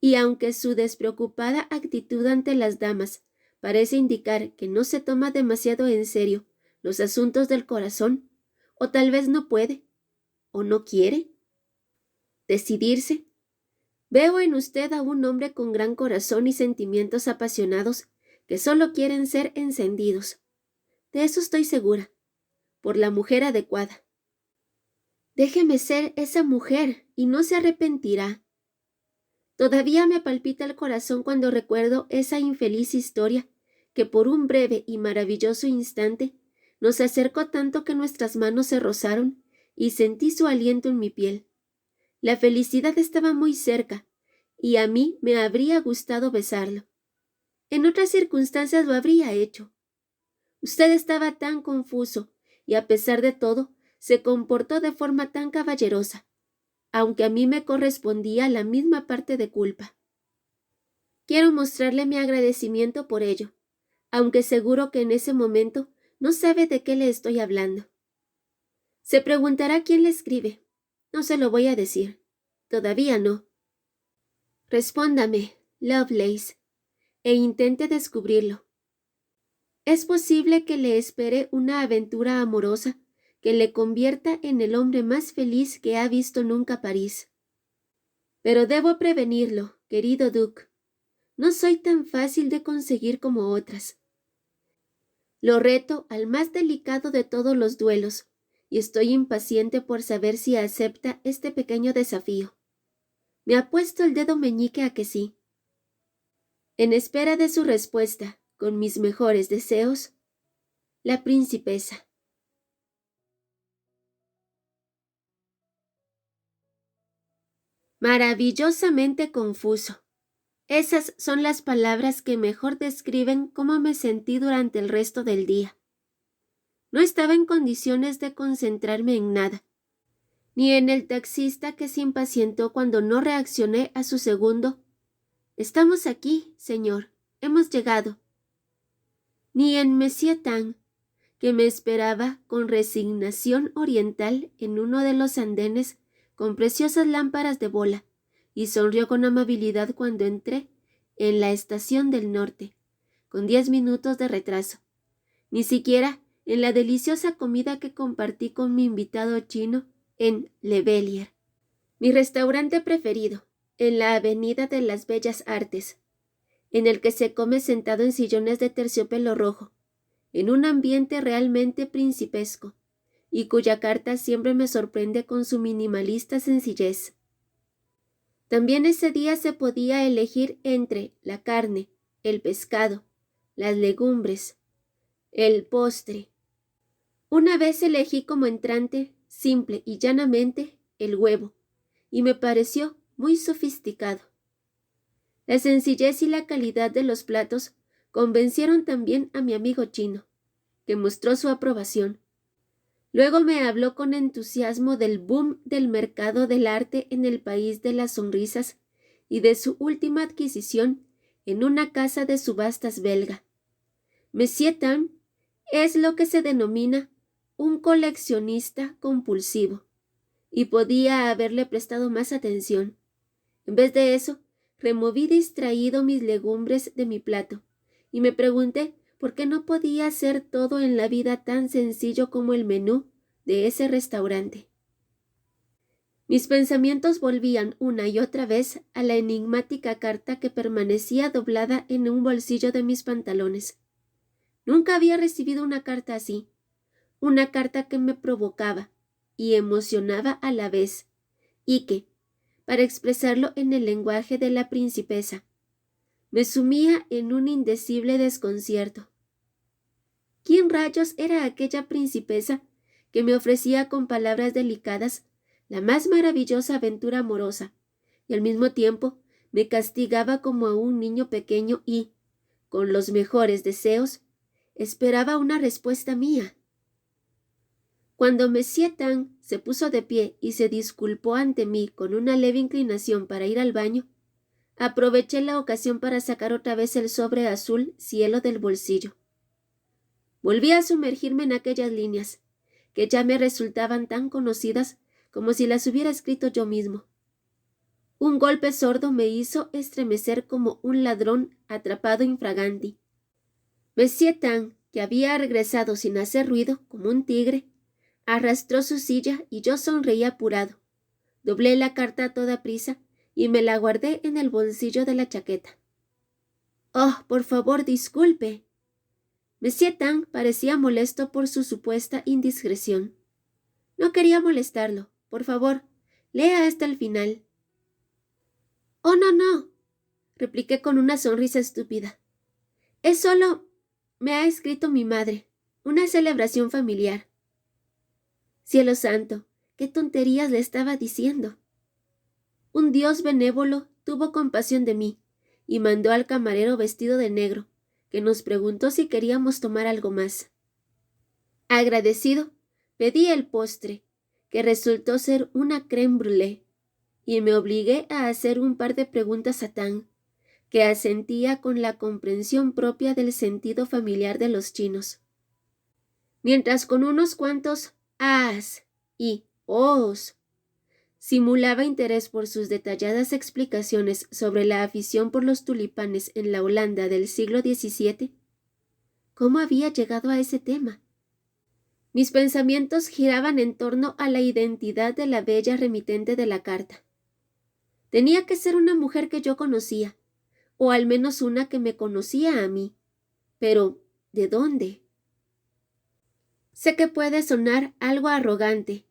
Y aunque su despreocupada actitud ante las damas parece indicar que no se toma demasiado en serio los asuntos del corazón, o tal vez no puede, o no quiere decidirse, veo en usted a un hombre con gran corazón y sentimientos apasionados que solo quieren ser encendidos. De eso estoy segura, por la mujer adecuada. Déjeme ser esa mujer y no se arrepentirá. Todavía me palpita el corazón cuando recuerdo esa infeliz historia que por un breve y maravilloso instante nos acercó tanto que nuestras manos se rozaron y sentí su aliento en mi piel. La felicidad estaba muy cerca y a mí me habría gustado besarlo. En otras circunstancias lo habría hecho. Usted estaba tan confuso y a pesar de todo se comportó de forma tan caballerosa, aunque a mí me correspondía la misma parte de culpa. Quiero mostrarle mi agradecimiento por ello, aunque seguro que en ese momento no sabe de qué le estoy hablando. Se preguntará quién le escribe. No se lo voy a decir. Todavía no. Respóndame, Lovelace, e intente descubrirlo. Es posible que le espere una aventura amorosa que le convierta en el hombre más feliz que ha visto nunca París. Pero debo prevenirlo, querido Duke. No soy tan fácil de conseguir como otras. Lo reto al más delicado de todos los duelos, y estoy impaciente por saber si acepta este pequeño desafío. Me ha puesto el dedo meñique a que sí. En espera de su respuesta, con mis mejores deseos, la Principesa. Maravillosamente confuso. Esas son las palabras que mejor describen cómo me sentí durante el resto del día. No estaba en condiciones de concentrarme en nada, ni en el taxista que se impacientó cuando no reaccioné a su segundo «Estamos aquí, señor, hemos llegado», ni en Monsieur Tang, que me esperaba con resignación oriental en uno de los andenes con preciosas lámparas de bola, y sonrió con amabilidad cuando entré en la estación del norte, con 10 minutos de retraso. Ni siquiera en la deliciosa comida que compartí con mi invitado chino en Le Bellier, mi restaurante preferido, en la Avenida de las Bellas Artes, en el que se come sentado en sillones de terciopelo rojo, en un ambiente realmente principesco, y cuya carta siempre me sorprende con su minimalista sencillez. También ese día se podía elegir entre la carne, el pescado, las legumbres, el postre. Una vez elegí como entrante, simple y llanamente, el huevo, y me pareció muy sofisticado. La sencillez y la calidad de los platos convencieron también a mi amigo chino, que mostró su aprobación. Luego me habló con entusiasmo del boom del mercado del arte en el país de las sonrisas y de su última adquisición en una casa de subastas belga. Monsieur Tang es lo que se denomina un coleccionista compulsivo, y podía haberle prestado más atención. En vez de eso, removí distraído mis legumbres de mi plato, y me pregunté por qué no podía ser todo en la vida tan sencillo como el menú de ese restaurante. Mis pensamientos volvían una y otra vez a la enigmática carta que permanecía doblada en un bolsillo de mis pantalones. Nunca había recibido una carta así, una carta que me provocaba y emocionaba a la vez, y que, para expresarlo en el lenguaje de la principesa, me sumía en un indecible desconcierto. ¿Quién rayos era aquella principesa que me ofrecía con palabras delicadas la más maravillosa aventura amorosa, y al mismo tiempo me castigaba como a un niño pequeño y, con los mejores deseos, esperaba una respuesta mía? Cuando Monsieur Tang se puso de pie y se disculpó ante mí con una leve inclinación para ir al baño, aproveché la ocasión para sacar otra vez el sobre azul cielo del bolsillo. Volví a sumergirme en aquellas líneas, que ya me resultaban tan conocidas como si las hubiera escrito yo mismo. Un golpe sordo me hizo estremecer como un ladrón atrapado infraganti. Monsieur Tang, que había regresado sin hacer ruido, como un tigre, arrastró su silla y yo sonreí apurado. Doblé la carta a toda prisa y me la guardé en el bolsillo de la chaqueta. «Oh, por favor, disculpe». Monsieur Tang parecía molesto por su supuesta indiscreción. «No quería molestarlo. Por favor, lea hasta el final». «Oh, no, no», repliqué con una sonrisa estúpida. «Es solo... me ha escrito mi madre. Una celebración familiar». Cielo santo, qué tonterías le estaba diciendo. Un Dios benévolo tuvo compasión de mí y mandó al camarero vestido de negro, que nos preguntó si queríamos tomar algo más. Agradecido, pedí el postre, que resultó ser una crème brûlée, y me obligué a hacer un par de preguntas a Tang, que asentía con la comprensión propia del sentido familiar de los chinos. Mientras con unos cuantos «as» y «os» simulaba interés por sus detalladas explicaciones sobre la afición por los tulipanes en la Holanda del siglo XVII, ¿cómo había llegado a ese tema? Mis pensamientos giraban en torno a la identidad de la bella remitente de la carta. Tenía que ser una mujer que yo conocía, o al menos una que me conocía a mí. Pero, ¿de dónde? Sé que puede sonar algo arrogante,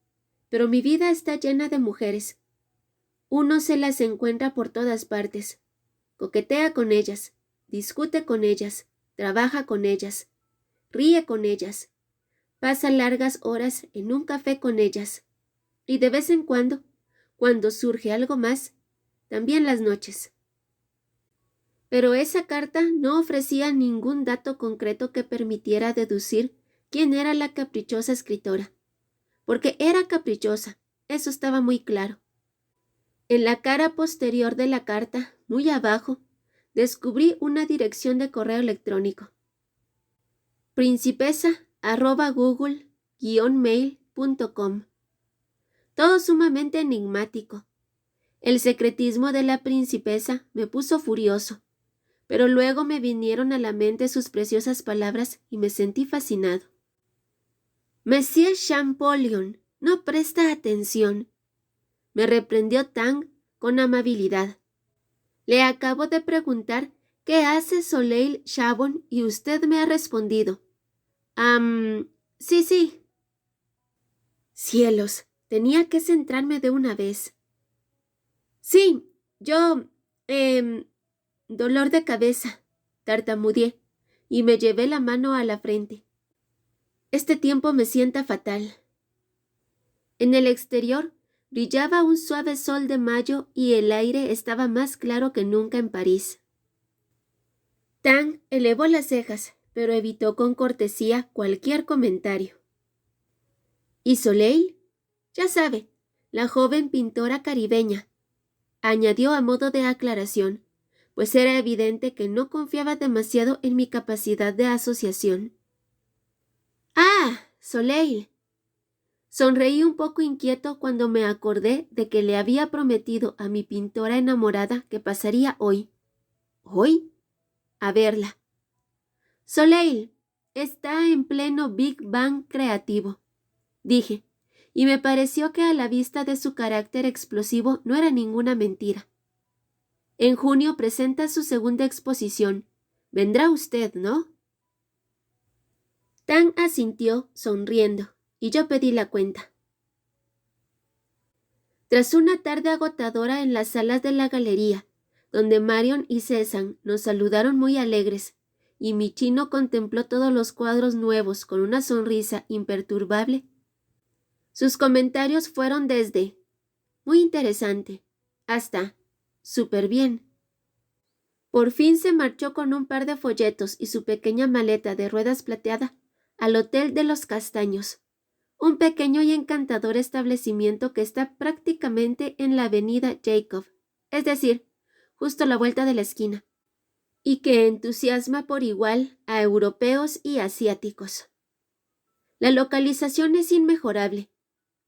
pero mi vida está llena de mujeres. Uno se las encuentra por todas partes. Coquetea con ellas, discute con ellas, trabaja con ellas, ríe con ellas, pasa largas horas en un café con ellas, y de vez en cuando surge algo más, también las noches. Pero esa carta no ofrecía ningún dato concreto que permitiera deducir quién era la caprichosa escritora, porque era caprichosa, eso estaba muy claro. En la cara posterior de la carta, muy abajo, descubrí una dirección de correo electrónico: principesa@google-mail.com. Todo sumamente enigmático. El secretismo de la principesa me puso furioso, pero luego me vinieron a la mente sus preciosas palabras y me sentí fascinado. Monsieur Champollion, no presta atención, me reprendió Tang con amabilidad. Le acabo de preguntar qué hace Soleil Chabon y usted me ha respondido: sí. Cielos, tenía que centrarme de una vez. Sí, yo, dolor de cabeza, tartamudeé y me llevé la mano a la frente. Este tiempo me sienta fatal. En el exterior brillaba un suave sol de mayo y el aire estaba más claro que nunca en París. Tang elevó las cejas, pero evitó con cortesía cualquier comentario. ¿Y Soleil? Ya sabe, la joven pintora caribeña, añadió a modo de aclaración, pues era evidente que no confiaba demasiado en mi capacidad de asociación. ¡Ah, Soleil! Sonreí un poco inquieto cuando me acordé de que le había prometido a mi pintora enamorada que pasaría hoy. ¿Hoy? A verla. Soleil, está en pleno Big Bang creativo, dije, y me pareció que a la vista de su carácter explosivo no era ninguna mentira. En junio presenta su segunda exposición. Vendrá usted, ¿no? Tang asintió, sonriendo, y yo pedí la cuenta. Tras una tarde agotadora en las salas de la galería, donde Marion y Cézanne nos saludaron muy alegres, y mi chino contempló todos los cuadros nuevos con una sonrisa imperturbable, sus comentarios fueron desde muy interesante hasta súper bien. Por fin se marchó con un par de folletos y su pequeña maleta de ruedas plateada al Hotel de los Castaños, un pequeño y encantador establecimiento que está prácticamente en la avenida Jacob, es decir, justo a la vuelta de la esquina, y que entusiasma por igual a europeos y asiáticos. La localización es inmejorable,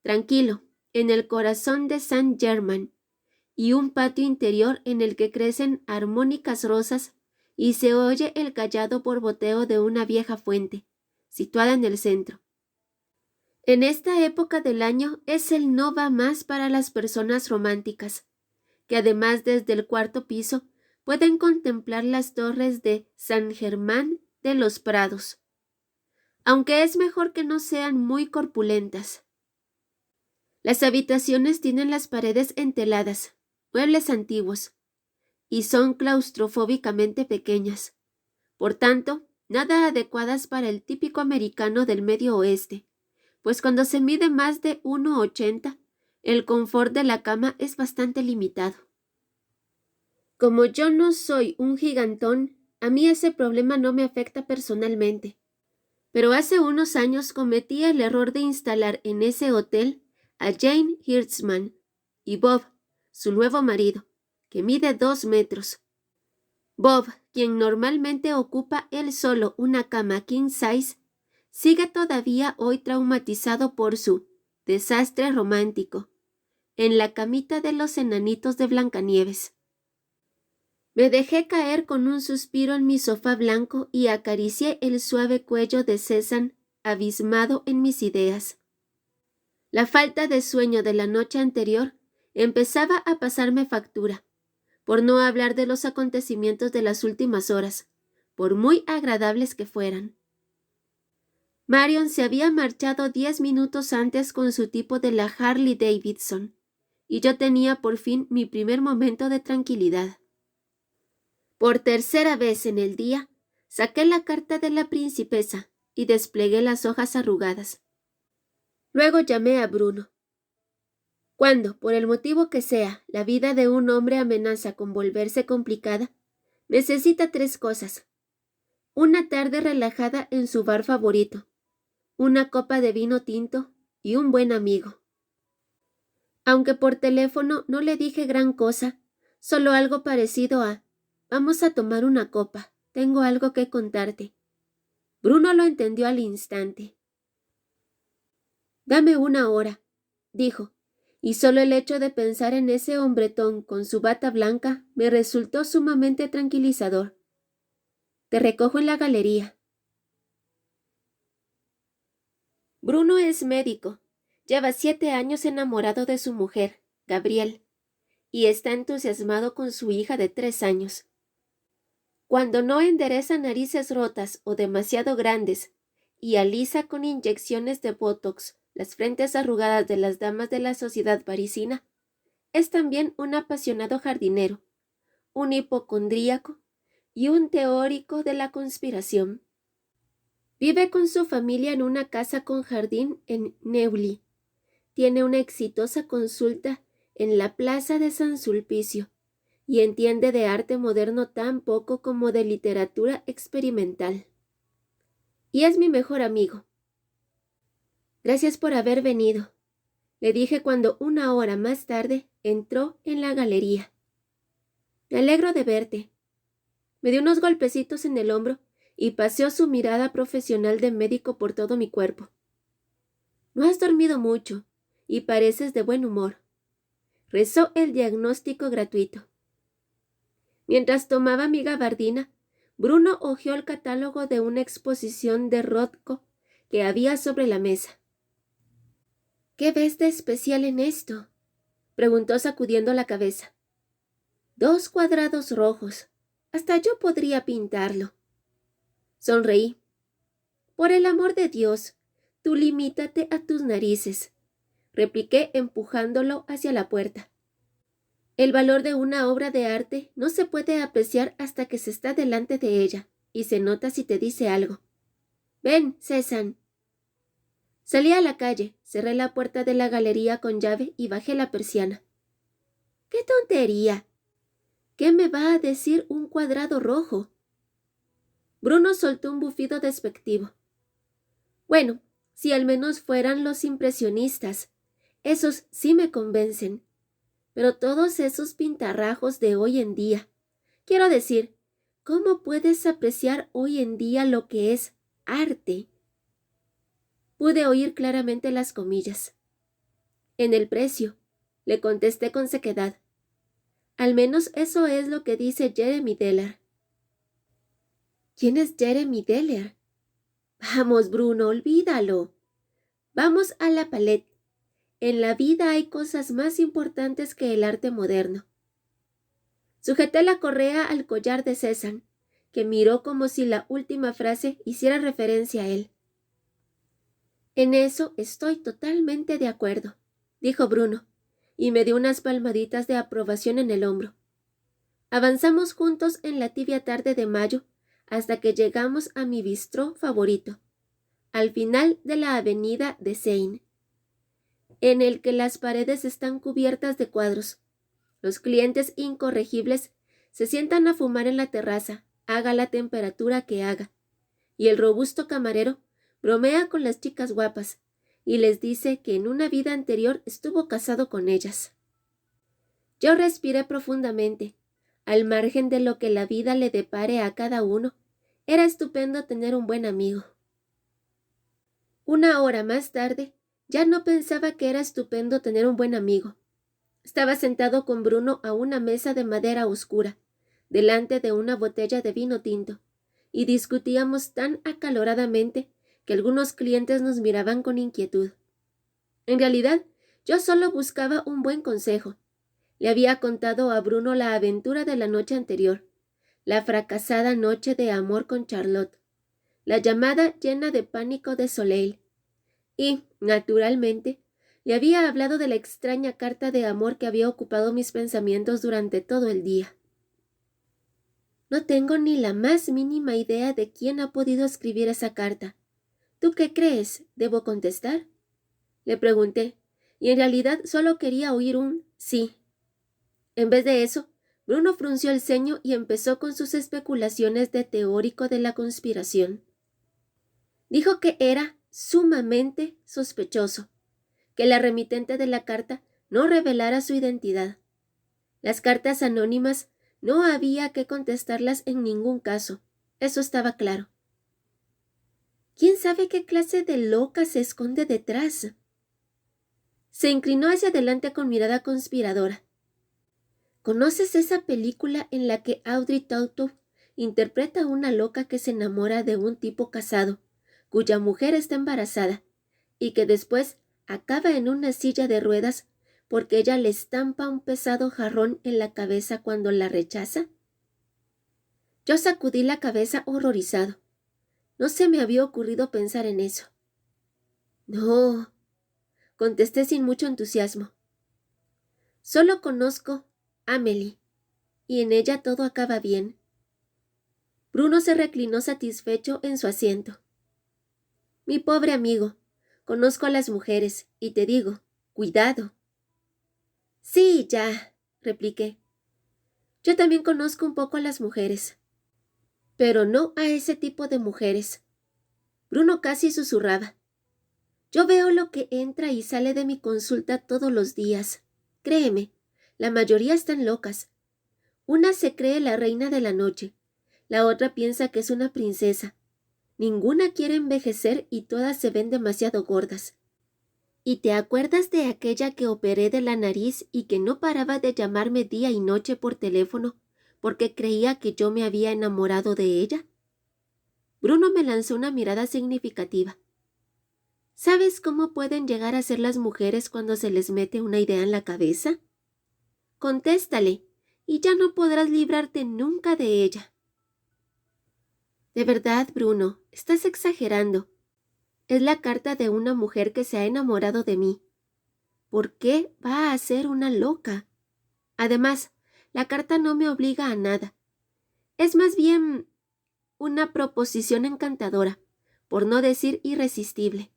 tranquilo, en el corazón de Saint-Germain, y un patio interior en el que crecen armónicas rosas y se oye el callado borboteo de una vieja fuente, situada en el centro. En esta época del año es el no va más para las personas románticas, que además desde el cuarto piso pueden contemplar las torres de San Germán de los Prados, aunque es mejor que no sean muy corpulentas. Las habitaciones tienen las paredes enteladas, muebles antiguos, y son claustrofóbicamente pequeñas, por tanto, nada adecuadas para el típico americano del Medio Oeste, pues cuando se mide más de 1,80, el confort de la cama es bastante limitado. Como yo no soy un gigantón, a mí ese problema no me afecta personalmente, pero hace unos años cometí el error de instalar en ese hotel a Jane Hirschman y Bob, su nuevo marido, que mide 2 metros. Bob, quien normalmente ocupa él solo una cama king size, sigue todavía hoy traumatizado por su desastre romántico en la camita de los enanitos de Blancanieves. Me dejé caer con un suspiro en mi sofá blanco y acaricié el suave cuello de Cézanne, abismado en mis ideas. La falta de sueño de la noche anterior empezaba a pasarme factura, por no hablar de los acontecimientos de las últimas horas, por muy agradables que fueran. Marion se había marchado 10 minutos antes con su tipo de la Harley Davidson, y yo tenía por fin mi primer momento de tranquilidad. Por tercera vez en el día, saqué la carta de la principesa y desplegué las hojas arrugadas. Luego llamé a Bruno. Cuando, por el motivo que sea, la vida de un hombre amenaza con volverse complicada, necesita 3 cosas. Una tarde relajada en su bar favorito, una copa de vino tinto y un buen amigo. Aunque por teléfono no le dije gran cosa, solo algo parecido a «Vamos a tomar una copa, tengo algo que contarte». Bruno lo entendió al instante. «Dame 1 hora», dijo, y solo el hecho de pensar en ese hombretón con su bata blanca me resultó sumamente tranquilizador. «Te recojo en la galería». Bruno es médico. Lleva 7 años enamorado de su mujer, Gabriel, y está entusiasmado con su hija de 3 años. Cuando no endereza narices rotas o demasiado grandes y alisa con inyecciones de Botox las frentes arrugadas de las damas de la sociedad parisina, es también un apasionado jardinero, un hipocondríaco y un teórico de la conspiración. Vive con su familia en una casa con jardín en Neuilly. Tiene una exitosa consulta en la Plaza de San Sulpicio y entiende de arte moderno tan poco como de literatura experimental. Y es mi mejor amigo. «Gracias por haber venido», le dije cuando 1 hora más tarde entró en la galería. «Me alegro de verte». Me dio unos golpecitos en el hombro y paseó su mirada profesional de médico por todo mi cuerpo. «No has dormido mucho y pareces de buen humor», rezó el diagnóstico gratuito. Mientras tomaba mi gabardina, Bruno hojeó el catálogo de una exposición de Rothko que había sobre la mesa. «¿Qué ves de especial en esto?», preguntó sacudiendo la cabeza. «2 cuadrados rojos. Hasta yo podría pintarlo». Sonreí. «Por el amor de Dios, tú limítate a tus narices», repliqué empujándolo hacia la puerta. El valor de una obra de arte no se puede apreciar hasta que se está delante de ella, y se nota si te dice algo. «Ven, César». Salí a la calle, cerré la puerta de la galería con llave y bajé la persiana. «¡Qué tontería! ¿Qué me va a decir un cuadrado rojo?». Bruno soltó un bufido despectivo. «Bueno, si al menos fueran los impresionistas, esos sí me convencen. Pero todos esos pintarrajos de hoy en día, quiero decir, ¿cómo puedes apreciar hoy en día lo que es arte?». Pude oír claramente las comillas. «En el precio», le contesté con sequedad. «Al menos eso es lo que dice Jeremy Deller». «¿Quién es Jeremy Deller?». «Vamos, Bruno, olvídalo. Vamos a la Palette. En la vida hay cosas más importantes que el arte moderno». Sujeté la correa al collar de César, que miró como si la última frase hiciera referencia a él. «En eso estoy totalmente de acuerdo», dijo Bruno, y me dio unas palmaditas de aprobación en el hombro. Avanzamos juntos en la tibia tarde de mayo hasta que llegamos a mi bistró favorito, al final de la avenida de Seine, en el que las paredes están cubiertas de cuadros. Los clientes incorregibles se sientan a fumar en la terraza, haga la temperatura que haga, y el robusto camarero bromea con las chicas guapas y les dice que en una vida anterior estuvo casado con ellas. Yo respiré profundamente. Al margen de lo que la vida le depare a cada uno, era estupendo tener un buen amigo. 1 hora más tarde, ya no pensaba que era estupendo tener un buen amigo. Estaba sentado con Bruno a una mesa de madera oscura, delante de una botella de vino tinto, y discutíamos tan acaloradamente que algunos clientes nos miraban con inquietud. En realidad, yo solo buscaba un buen consejo. Le había contado a Bruno la aventura de la noche anterior, la fracasada noche de amor con Charlotte, la llamada llena de pánico de Soleil, y, naturalmente, le había hablado de la extraña carta de amor que había ocupado mis pensamientos durante todo el día. «No tengo ni la más mínima idea de quién ha podido escribir esa carta. ¿Tú qué crees? ¿Debo contestar?», le pregunté, y en realidad solo quería oír un sí. En vez de eso, Bruno frunció el ceño y empezó con sus especulaciones de teórico de la conspiración. Dijo que era sumamente sospechoso que la remitente de la carta no revelara su identidad. Las cartas anónimas no había que contestarlas en ningún caso, eso estaba claro. ¿Quién sabe qué clase de loca se esconde detrás? Se inclinó hacia adelante con mirada conspiradora. ¿Conoces esa película en la que Audrey Tautou interpreta a una loca que se enamora de un tipo casado, cuya mujer está embarazada, y que después acaba en una silla de ruedas porque ella le estampa un pesado jarrón en la cabeza cuando la rechaza? Yo sacudí la cabeza horrorizado. No se me había ocurrido pensar en eso. No, contesté sin mucho entusiasmo. Solo conozco a Amélie, y en ella todo acaba bien. Bruno se reclinó satisfecho en su asiento. Mi pobre amigo, conozco a las mujeres, y te digo, cuidado. Sí, ya, repliqué. Yo también conozco un poco a las mujeres, pero no a ese tipo de mujeres. Bruno casi susurraba. Yo veo lo que entra y sale de mi consulta todos los días. Créeme, la mayoría están locas. Una se cree la reina de la noche, la otra piensa que es una princesa. Ninguna quiere envejecer y todas se ven demasiado gordas. ¿Y te acuerdas de aquella que operé de la nariz y que no paraba de llamarme día y noche por teléfono porque creía que yo me había enamorado de ella? Bruno me lanzó una mirada significativa. ¿Sabes cómo pueden llegar a ser las mujeres cuando se les mete una idea en la cabeza? Contéstale, y ya no podrás librarte nunca de ella. De verdad, Bruno, estás exagerando. Es la carta de una mujer que se ha enamorado de mí. ¿Por qué va a ser una loca? Además, la carta no me obliga a nada. Es más bien una proposición encantadora, por no decir irresistible.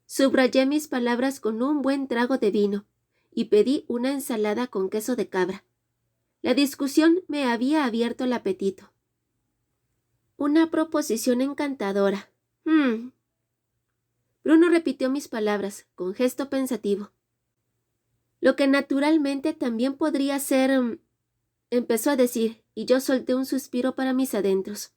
Subrayé mis palabras con un buen trago de vino y pedí una ensalada con queso de cabra. La discusión me había abierto el apetito. Una proposición encantadora. Bruno repitió mis palabras, con gesto pensativo. Lo que naturalmente también podría ser... empezó a decir, y yo solté un suspiro para mis adentros.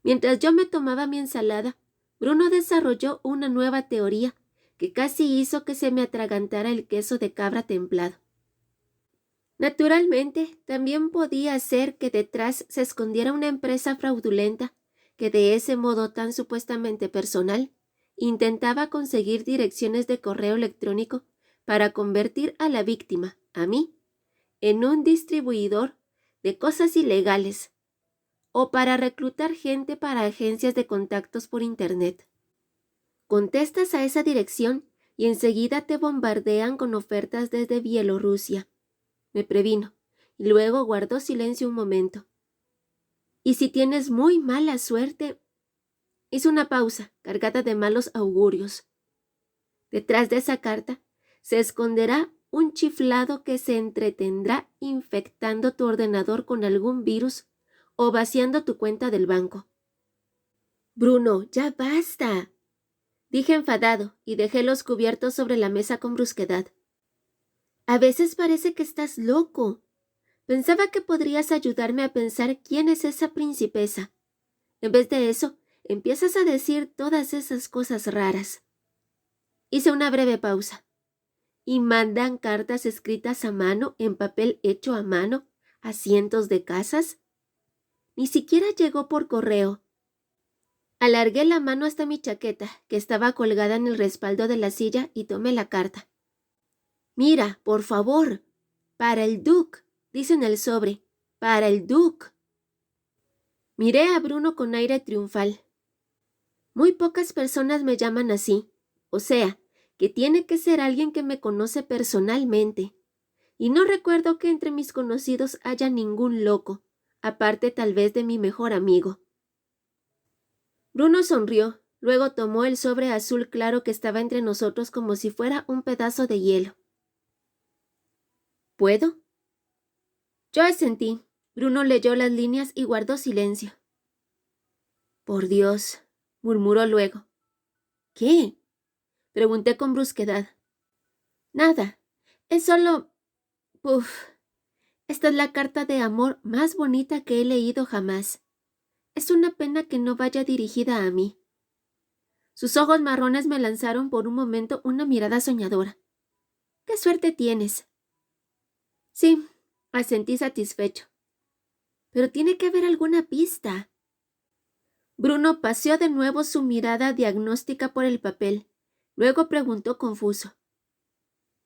Mientras yo me tomaba mi ensalada, Bruno desarrolló una nueva teoría que casi hizo que se me atragantara el queso de cabra templado. Naturalmente, también podía ser que detrás se escondiera una empresa fraudulenta que de ese modo tan supuestamente personal intentaba conseguir direcciones de correo electrónico para convertir a la víctima, a mí, en un distribuidor de cosas ilegales o para reclutar gente para agencias de contactos por Internet. Contestas a esa dirección y enseguida te bombardean con ofertas desde Bielorrusia. Me previno, y luego guardó silencio un momento. Y si tienes muy mala suerte... Hizo una pausa, cargada de malos augurios. Detrás de esa carta se esconderá un chiflado que se entretendrá infectando tu ordenador con algún virus o vaciando tu cuenta del banco. Bruno, ya basta, dije enfadado y dejé los cubiertos sobre la mesa con brusquedad. A veces parece que estás loco. Pensaba que podrías ayudarme a pensar quién es esa principesa. En vez de eso, empiezas a decir todas esas cosas raras. Hice una breve pausa. ¿Y mandan cartas escritas a mano en papel hecho a mano a cientos de casas? Ni siquiera llegó por correo. Alargué la mano hasta mi chaqueta, que estaba colgada en el respaldo de la silla, y tomé la carta. Mira, por favor. Para el Duc, dice en el sobre. Para el Duc. Miré a Bruno con aire triunfal. Muy pocas personas me llaman así. O sea, que tiene que ser alguien que me conoce personalmente. Y no recuerdo que entre mis conocidos haya ningún loco, aparte tal vez de mi mejor amigo. Bruno sonrió, Luego tomó el sobre azul claro que estaba entre nosotros como si fuera un pedazo de hielo. ¿Puedo? Yo asentí. Bruno leyó las líneas y guardó silencio. Por Dios, murmuró luego. ¿Qué? Pregunté con brusquedad. Nada. Es solo... Puf. Esta es la carta de amor más bonita que he leído jamás. Es una pena que no vaya dirigida a mí. Sus ojos marrones me lanzaron por un momento una mirada soñadora. ¡Qué suerte tienes! Sí, asentí satisfecho. Pero tiene que haber alguna pista. Bruno paseó de nuevo su mirada diagnóstica por el papel. Luego preguntó confuso.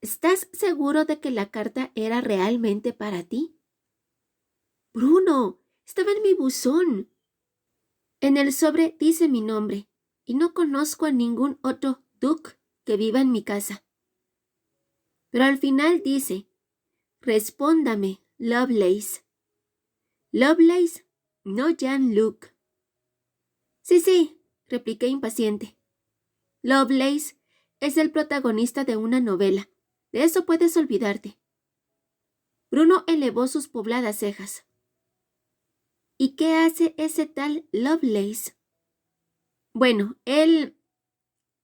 ¿Estás seguro de que la carta era realmente para ti? Bruno, estaba en mi buzón. En el sobre dice mi nombre, y no conozco a ningún otro Duke que viva en mi casa. Pero al final dice, respóndame, Lovelace. Lovelace, no Jean-Luc. Sí, repliqué impaciente. Lovelace es el protagonista de una novela. De eso puedes olvidarte. Bruno elevó sus pobladas cejas. ¿Y qué hace ese tal Lovelace? Bueno, él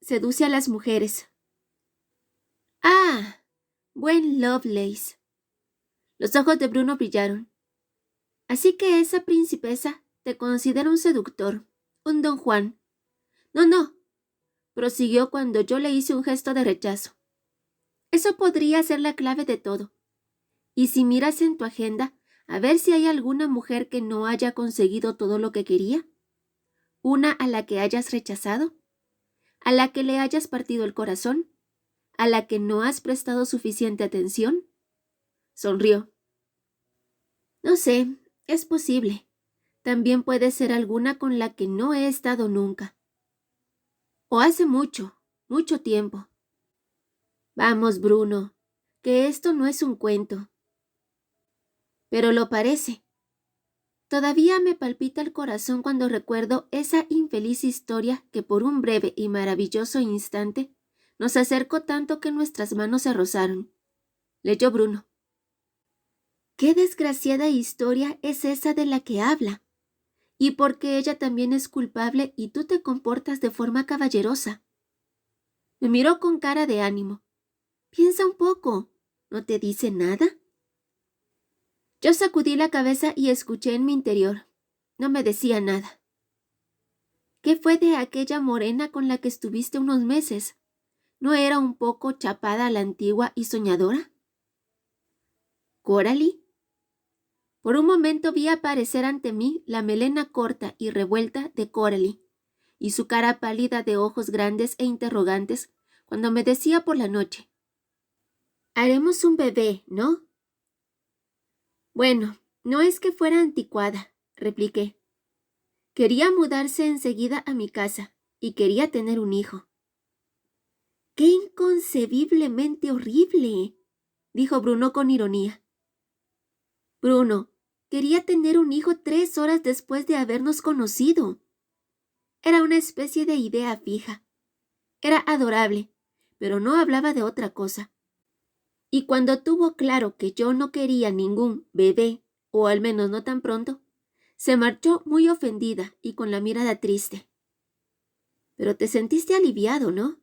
seduce a las mujeres. Ah, buen Lovelace. Los ojos de Bruno brillaron. Así que esa princesa te considera un seductor, un don Juan. No, prosiguió cuando yo le hice un gesto de rechazo. Eso podría ser la clave de todo. Y si miras en tu agenda, a ver si hay alguna mujer que no haya conseguido todo lo que quería. Una a la que hayas rechazado, a la que le hayas partido el corazón, a la que no has prestado suficiente atención. Sonrió. No sé, es posible. También puede ser alguna con la que no he estado nunca. O hace mucho, mucho tiempo. Vamos, Bruno, que esto no es un cuento. Pero lo parece. Todavía me palpita el corazón cuando recuerdo esa infeliz historia que por un breve y maravilloso instante nos acercó tanto que nuestras manos se rozaron. Leyó Bruno. ¿Qué desgraciada historia es esa de la que habla? ¿Y por qué ella también es culpable y tú te comportas de forma caballerosa? Me miró con cara de ánimo. Piensa un poco. ¿No te dice nada? Yo sacudí la cabeza y escuché en mi interior. No me decía nada. ¿Qué fue de aquella morena con la que estuviste unos meses? ¿No era un poco chapada a la antigua y soñadora? ¿Coralie? Por un momento vi aparecer ante mí la melena corta y revuelta de Coralie, y su cara pálida de ojos grandes e interrogantes cuando me decía por la noche: «Haremos un bebé, ¿no?» Bueno, no es que fuera anticuada, repliqué. Quería mudarse enseguida a mi casa y quería tener un hijo. ¡Qué inconcebiblemente horrible!, dijo Bruno con ironía. Bruno, quería tener un hijo 3 horas después de habernos conocido. Era una especie de idea fija. Era adorable, pero no hablaba de otra cosa. Y cuando tuvo claro que yo no quería ningún bebé, o al menos no tan pronto, se marchó muy ofendida y con la mirada triste. Pero te sentiste aliviado, ¿no?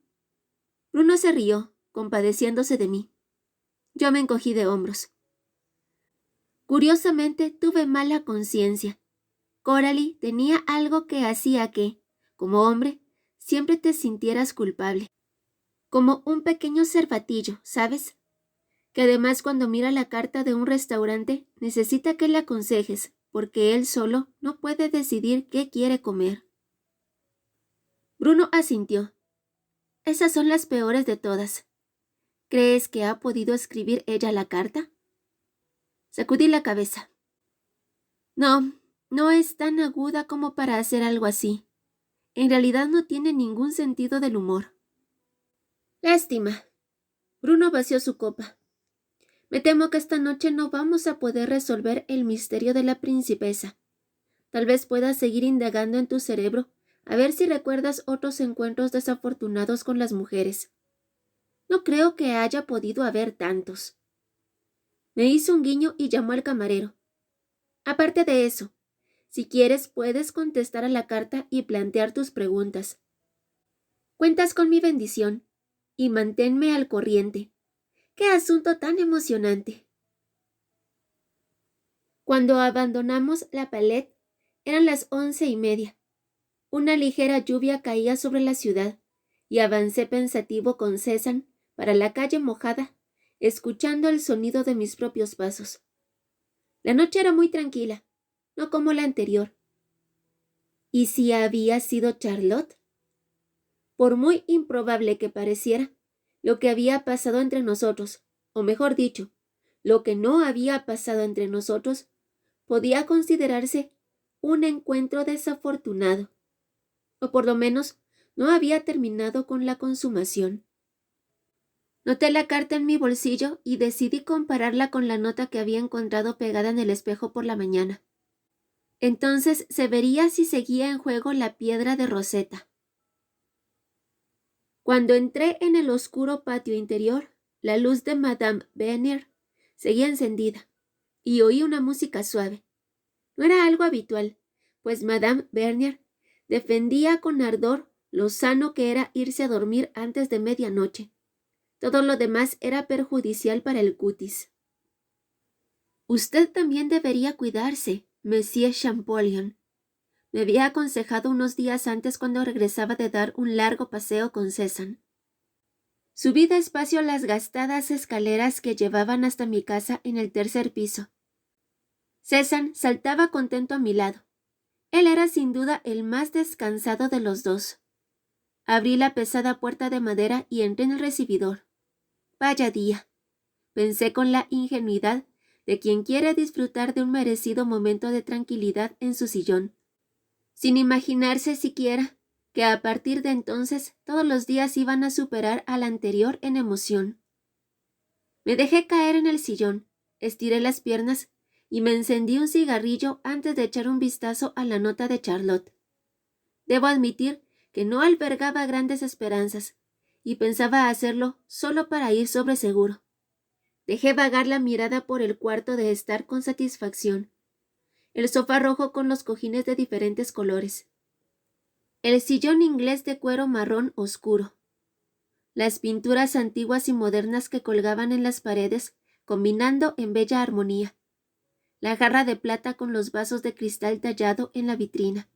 Bruno se rió, compadeciéndose de mí. Yo me encogí de hombros. Curiosamente, tuve mala conciencia. Coralie tenía algo que hacía que, como hombre, siempre te sintieras culpable. Como un pequeño cervatillo, ¿sabes? Que además cuando mira la carta de un restaurante necesita que le aconsejes, porque él solo no puede decidir qué quiere comer. Bruno asintió. Esas son las peores de todas. ¿Crees que ha podido escribir ella la carta? Sacudí la cabeza. No es tan aguda como para hacer algo así. En realidad no tiene ningún sentido del humor. Lástima. Bruno vació su copa. Me temo que esta noche no vamos a poder resolver el misterio de la principesa. Tal vez puedas seguir indagando en tu cerebro A ver si recuerdas otros encuentros desafortunados con las mujeres. No creo que haya podido haber tantos. Me hizo un guiño y llamó al camarero. Aparte de eso, si quieres puedes contestar a la carta y plantear tus preguntas. Cuentas con mi bendición y manténme al corriente. ¡Qué asunto tan emocionante! Cuando abandonamos la Palette, eran las 11:30. Una ligera lluvia caía sobre la ciudad y avancé pensativo con César para la calle mojada, escuchando el sonido de mis propios pasos. La noche era muy tranquila, no como la anterior. ¿Y si había sido Charlotte? Por muy improbable que pareciera, lo que había pasado entre nosotros, o mejor dicho, lo que no había pasado entre nosotros, podía considerarse un encuentro desafortunado, o por lo menos no había terminado con la consumación. Noté la carta en mi bolsillo y decidí compararla con la nota que había encontrado pegada en el espejo por la mañana. Entonces se vería si seguía en juego la piedra de Rosetta. Cuando entré en el oscuro patio interior, la luz de Madame Bernier seguía encendida y oí una música suave. No era algo habitual, pues Madame Bernier defendía con ardor lo sano que era irse a dormir antes de medianoche. Todo lo demás era perjudicial para el cutis. Usted también debería cuidarse, Monsieur Champollion. Me había aconsejado unos días antes cuando regresaba de dar un largo paseo con César. Subí despacio las gastadas escaleras que llevaban hasta mi casa en el tercer piso. César saltaba contento a mi lado. Él era sin duda el más descansado de los dos. Abrí la pesada puerta de madera y entré en el recibidor. Vaya día, pensé con la ingenuidad de quien quiere disfrutar de un merecido momento de tranquilidad en su sillón, sin imaginarse siquiera que a partir de entonces todos los días iban a superar al anterior en emoción. Me dejé caer en el sillón, estiré las piernas y me encendí un cigarrillo antes de echar un vistazo a la nota de Charlotte. Debo admitir que no albergaba grandes esperanzas y pensaba hacerlo solo para ir sobre seguro. Dejé vagar la mirada por el cuarto de estar con satisfacción. El sofá rojo con los cojines de diferentes colores. El sillón inglés de cuero marrón oscuro. Las pinturas antiguas y modernas que colgaban en las paredes, combinando en bella armonía. La jarra de plata con los vasos de cristal tallado en la vitrina.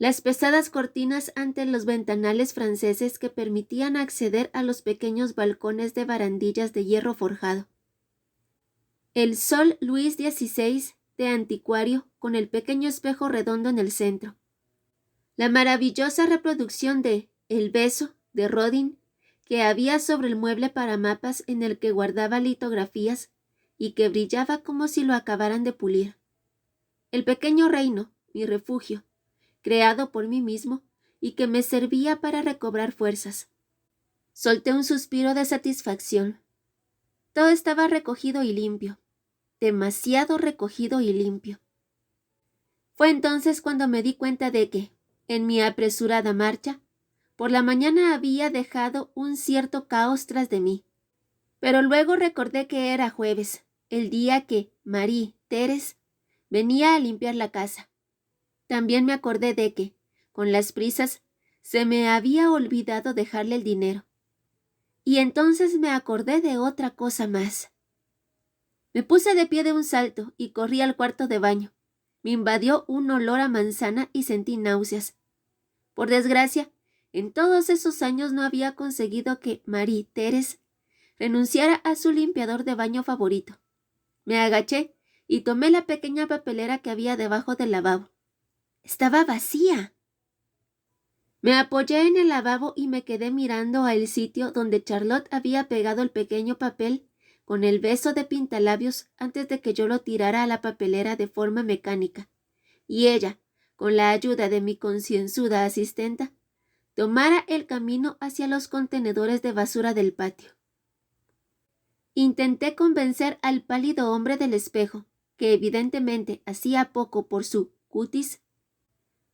Las pesadas cortinas ante los ventanales franceses que permitían acceder a los pequeños balcones de barandillas de hierro forjado. El sol Luis XVI de anticuario con el pequeño espejo redondo en el centro. La maravillosa reproducción de El beso de Rodin que había sobre el mueble para mapas en el que guardaba litografías y que brillaba como si lo acabaran de pulir. El pequeño reino, mi refugio, creado por mí mismo y que me servía para recobrar fuerzas. Solté un suspiro de satisfacción. Todo estaba recogido y limpio, demasiado recogido y limpio. Fue entonces cuando me di cuenta de que, en mi apresurada marcha, por la mañana había dejado un cierto caos tras de mí. Pero luego recordé que era jueves, el día que Marie Thérèse venía a limpiar la casa. También me acordé de que, con las prisas, se me había olvidado dejarle el dinero. Y entonces me acordé de otra cosa más. Me puse de pie de un salto y corrí al cuarto de baño. Me invadió un olor a manzana y sentí náuseas. Por desgracia, en todos esos años no había conseguido que Marie Thérèse renunciara a su limpiador de baño favorito. Me agaché y tomé la pequeña papelera que había debajo del lavabo. Estaba vacía. Me apoyé en el lavabo y me quedé mirando al sitio donde Charlotte había pegado el pequeño papel con el beso de pintalabios antes de que yo lo tirara a la papelera de forma mecánica, y ella, con la ayuda de mi concienzuda asistenta, tomara el camino hacia los contenedores de basura del patio. Intenté convencer al pálido hombre del espejo, que evidentemente hacía poco por su cutis,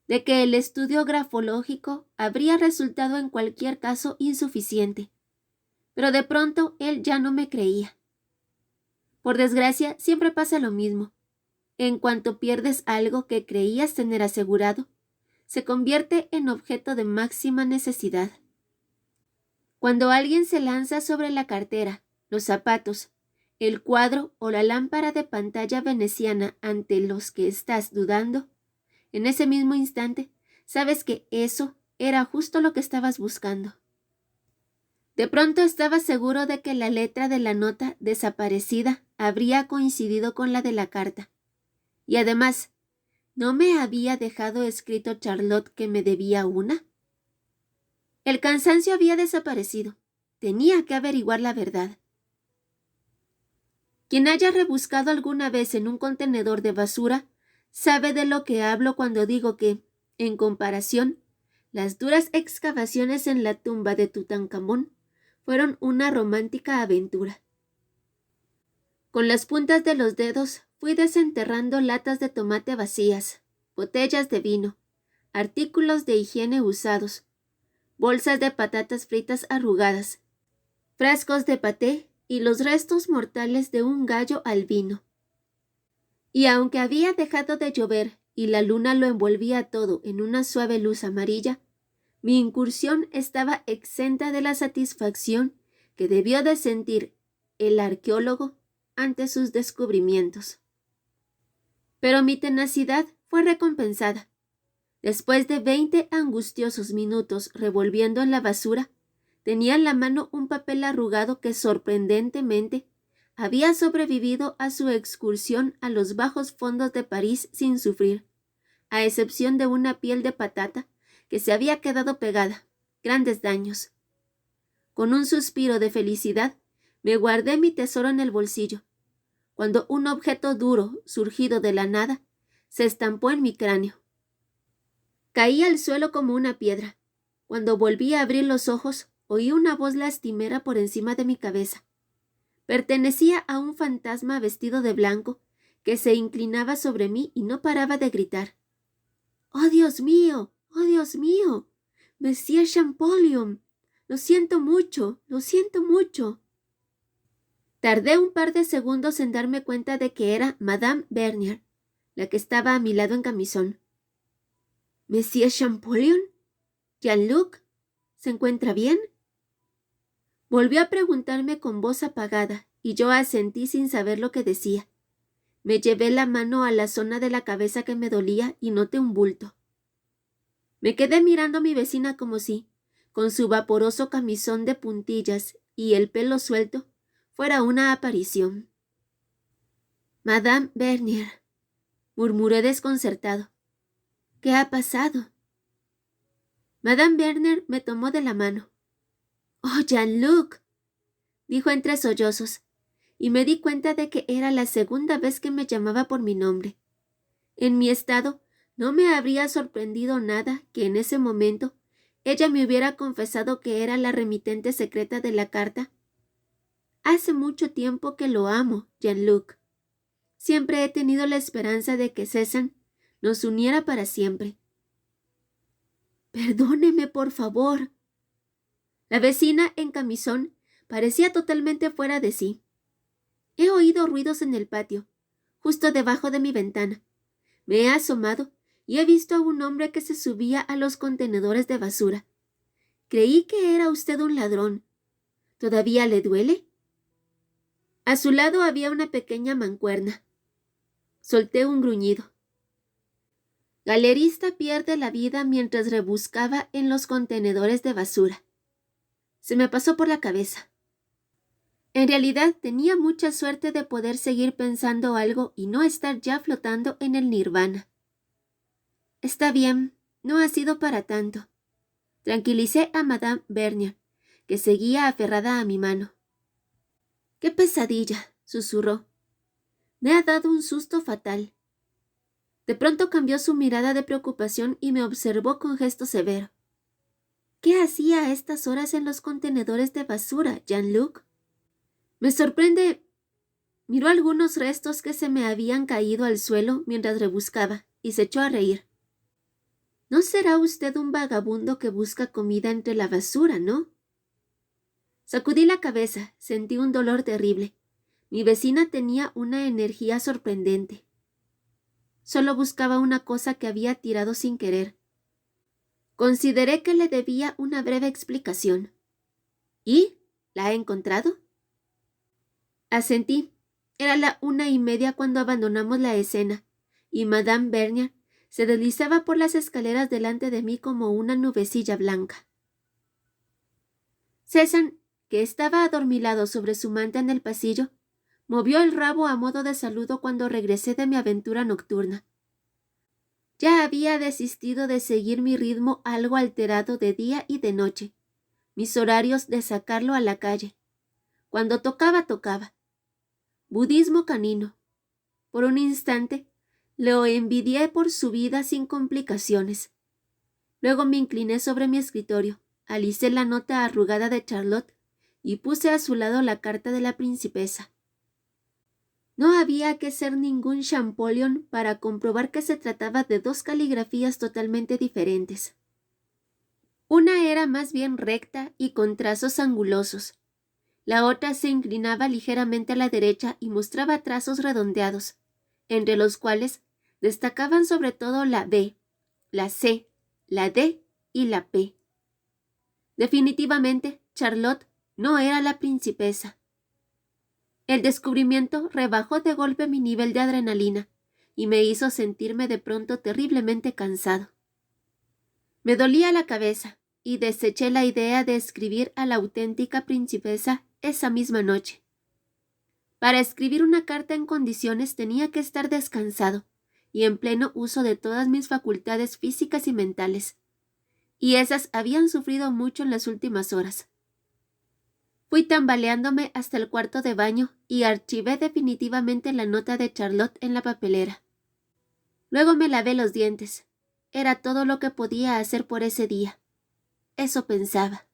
de que el estudio grafológico habría resultado en cualquier caso insuficiente. Pero de pronto él ya no me creía. Por desgracia, siempre pasa lo mismo. En cuanto pierdes algo que creías tener asegurado, se convierte en objeto de máxima necesidad. Cuando alguien se lanza sobre la cartera, los zapatos, el cuadro o la lámpara de pantalla veneciana ante los que estás dudando, en ese mismo instante sabes que eso era justo lo que estabas buscando. De pronto estaba seguro de que la letra de la nota desaparecida habría coincidido con la de la carta. Y además, ¿no me había dejado escrito Charlotte que me debía una? El cansancio había desaparecido. Tenía que averiguar la verdad. Quien haya rebuscado alguna vez en un contenedor de basura sabe de lo que hablo cuando digo que, en comparación, las duras excavaciones en la tumba de Tutankamón fueron una romántica aventura. Con las puntas de los dedos fui desenterrando latas de tomate vacías, botellas de vino, artículos de higiene usados, bolsas de patatas fritas arrugadas, frascos de paté y los restos mortales de un gallo albino. Y aunque había dejado de llover y la luna lo envolvía todo en una suave luz amarilla, mi incursión estaba exenta de la satisfacción que debió de sentir el arqueólogo ante sus descubrimientos. Pero mi tenacidad fue recompensada. Después de 20 angustiosos minutos revolviendo en la basura, tenía en la mano un papel arrugado que sorprendentemente había sobrevivido a su excursión a los bajos fondos de París sin sufrir, a excepción de una piel de patata que se había quedado pegada, grandes daños. Con un suspiro de felicidad, me guardé mi tesoro en el bolsillo, cuando un objeto duro, surgido de la nada, se estampó en mi cráneo. Caí al suelo como una piedra. Cuando volví a abrir los ojos, oí una voz lastimera por encima de mi cabeza. Pertenecía a un fantasma vestido de blanco, que se inclinaba sobre mí y no paraba de gritar. ¡Oh, Dios mío! ¡Oh, Dios mío! ¡Monsieur Champollion! Lo siento mucho, lo siento mucho. Tardé un par de segundos en darme cuenta de que era Madame Bernier, la que estaba a mi lado en camisón. ¿Monsieur Champollion? ¿Jean-Luc? ¿Se encuentra bien? Volvió a preguntarme con voz apagada, y yo asentí sin saber lo que decía. Me llevé la mano a la zona de la cabeza que me dolía y noté un bulto. Me quedé mirando a mi vecina como si, con su vaporoso camisón de puntillas y el pelo suelto, fuera una aparición. Madame Bernier, murmuré desconcertado. ¿Qué ha pasado? Madame Bernier me tomó de la mano. ¡Oh, Jean-Luc!, dijo entre sollozos, y me di cuenta de que era la segunda vez que me llamaba por mi nombre. En mi estado, no me habría sorprendido nada que en ese momento ella me hubiera confesado que era la remitente secreta de la carta. Hace mucho tiempo que lo amo, Jean-Luc. Siempre he tenido la esperanza de que Cézanne nos uniera para siempre. Perdóneme, por favor. La vecina en camisón parecía totalmente fuera de sí. He oído ruidos en el patio, justo debajo de mi ventana. Me he asomado y he visto a un hombre que se subía a los contenedores de basura. Creí que era usted un ladrón. ¿Todavía le duele? A su lado había una pequeña mancuerna. Solté un gruñido. Galerista pierde la vida mientras rebuscaba en los contenedores de basura. Se me pasó por la cabeza. En realidad tenía mucha suerte de poder seguir pensando algo y no estar ya flotando en el nirvana. Está bien, no ha sido para tanto. Tranquilicé a Madame Bernier, que seguía aferrada a mi mano. ¡Qué pesadilla!, susurró. Me ha dado un susto fatal. De pronto cambió su mirada de preocupación y me observó con gesto severo. ¿Qué hacía a estas horas en los contenedores de basura, Jean-Luc? Me sorprende. Miró algunos restos que se me habían caído al suelo mientras rebuscaba y se echó a reír. No será usted un vagabundo que busca comida entre la basura, ¿no? Sacudí la cabeza, sentí un dolor terrible. Mi vecina tenía una energía sorprendente. Solo buscaba una cosa que había tirado sin querer. Consideré que le debía una breve explicación. ¿Y? ¿La ha encontrado? Asentí. Era la 1:30 cuando abandonamos la escena, y Madame Bernier se deslizaba por las escaleras delante de mí como una nubecilla blanca. César, que estaba adormilado sobre su manta en el pasillo, movió el rabo a modo de saludo cuando regresé de mi aventura nocturna. Ya había desistido de seguir mi ritmo algo alterado de día y de noche, mis horarios de sacarlo a la calle. Cuando tocaba, tocaba. Budismo canino. Por un instante, lo envidié por su vida sin complicaciones. Luego me incliné sobre mi escritorio, alicé la nota arrugada de Charlotte y puse a su lado la carta de la principesa. No había que ser ningún Champollion para comprobar que se trataba de dos caligrafías totalmente diferentes. Una era más bien recta y con trazos angulosos. La otra se inclinaba ligeramente a la derecha y mostraba trazos redondeados, entre los cuales destacaban sobre todo la B, la C, la D y la P. Definitivamente, Charlotte no era la principesa. El descubrimiento rebajó de golpe mi nivel de adrenalina y me hizo sentirme de pronto terriblemente cansado. Me dolía la cabeza y deseché la idea de escribir a la auténtica principesa esa misma noche. Para escribir una carta en condiciones tenía que estar descansado y en pleno uso de todas mis facultades físicas y mentales, y esas habían sufrido mucho en las últimas horas. Fui tambaleándome hasta el cuarto de baño y archivé definitivamente la nota de Charlotte en la papelera. Luego me lavé los dientes. Era todo lo que podía hacer por ese día. Eso pensaba.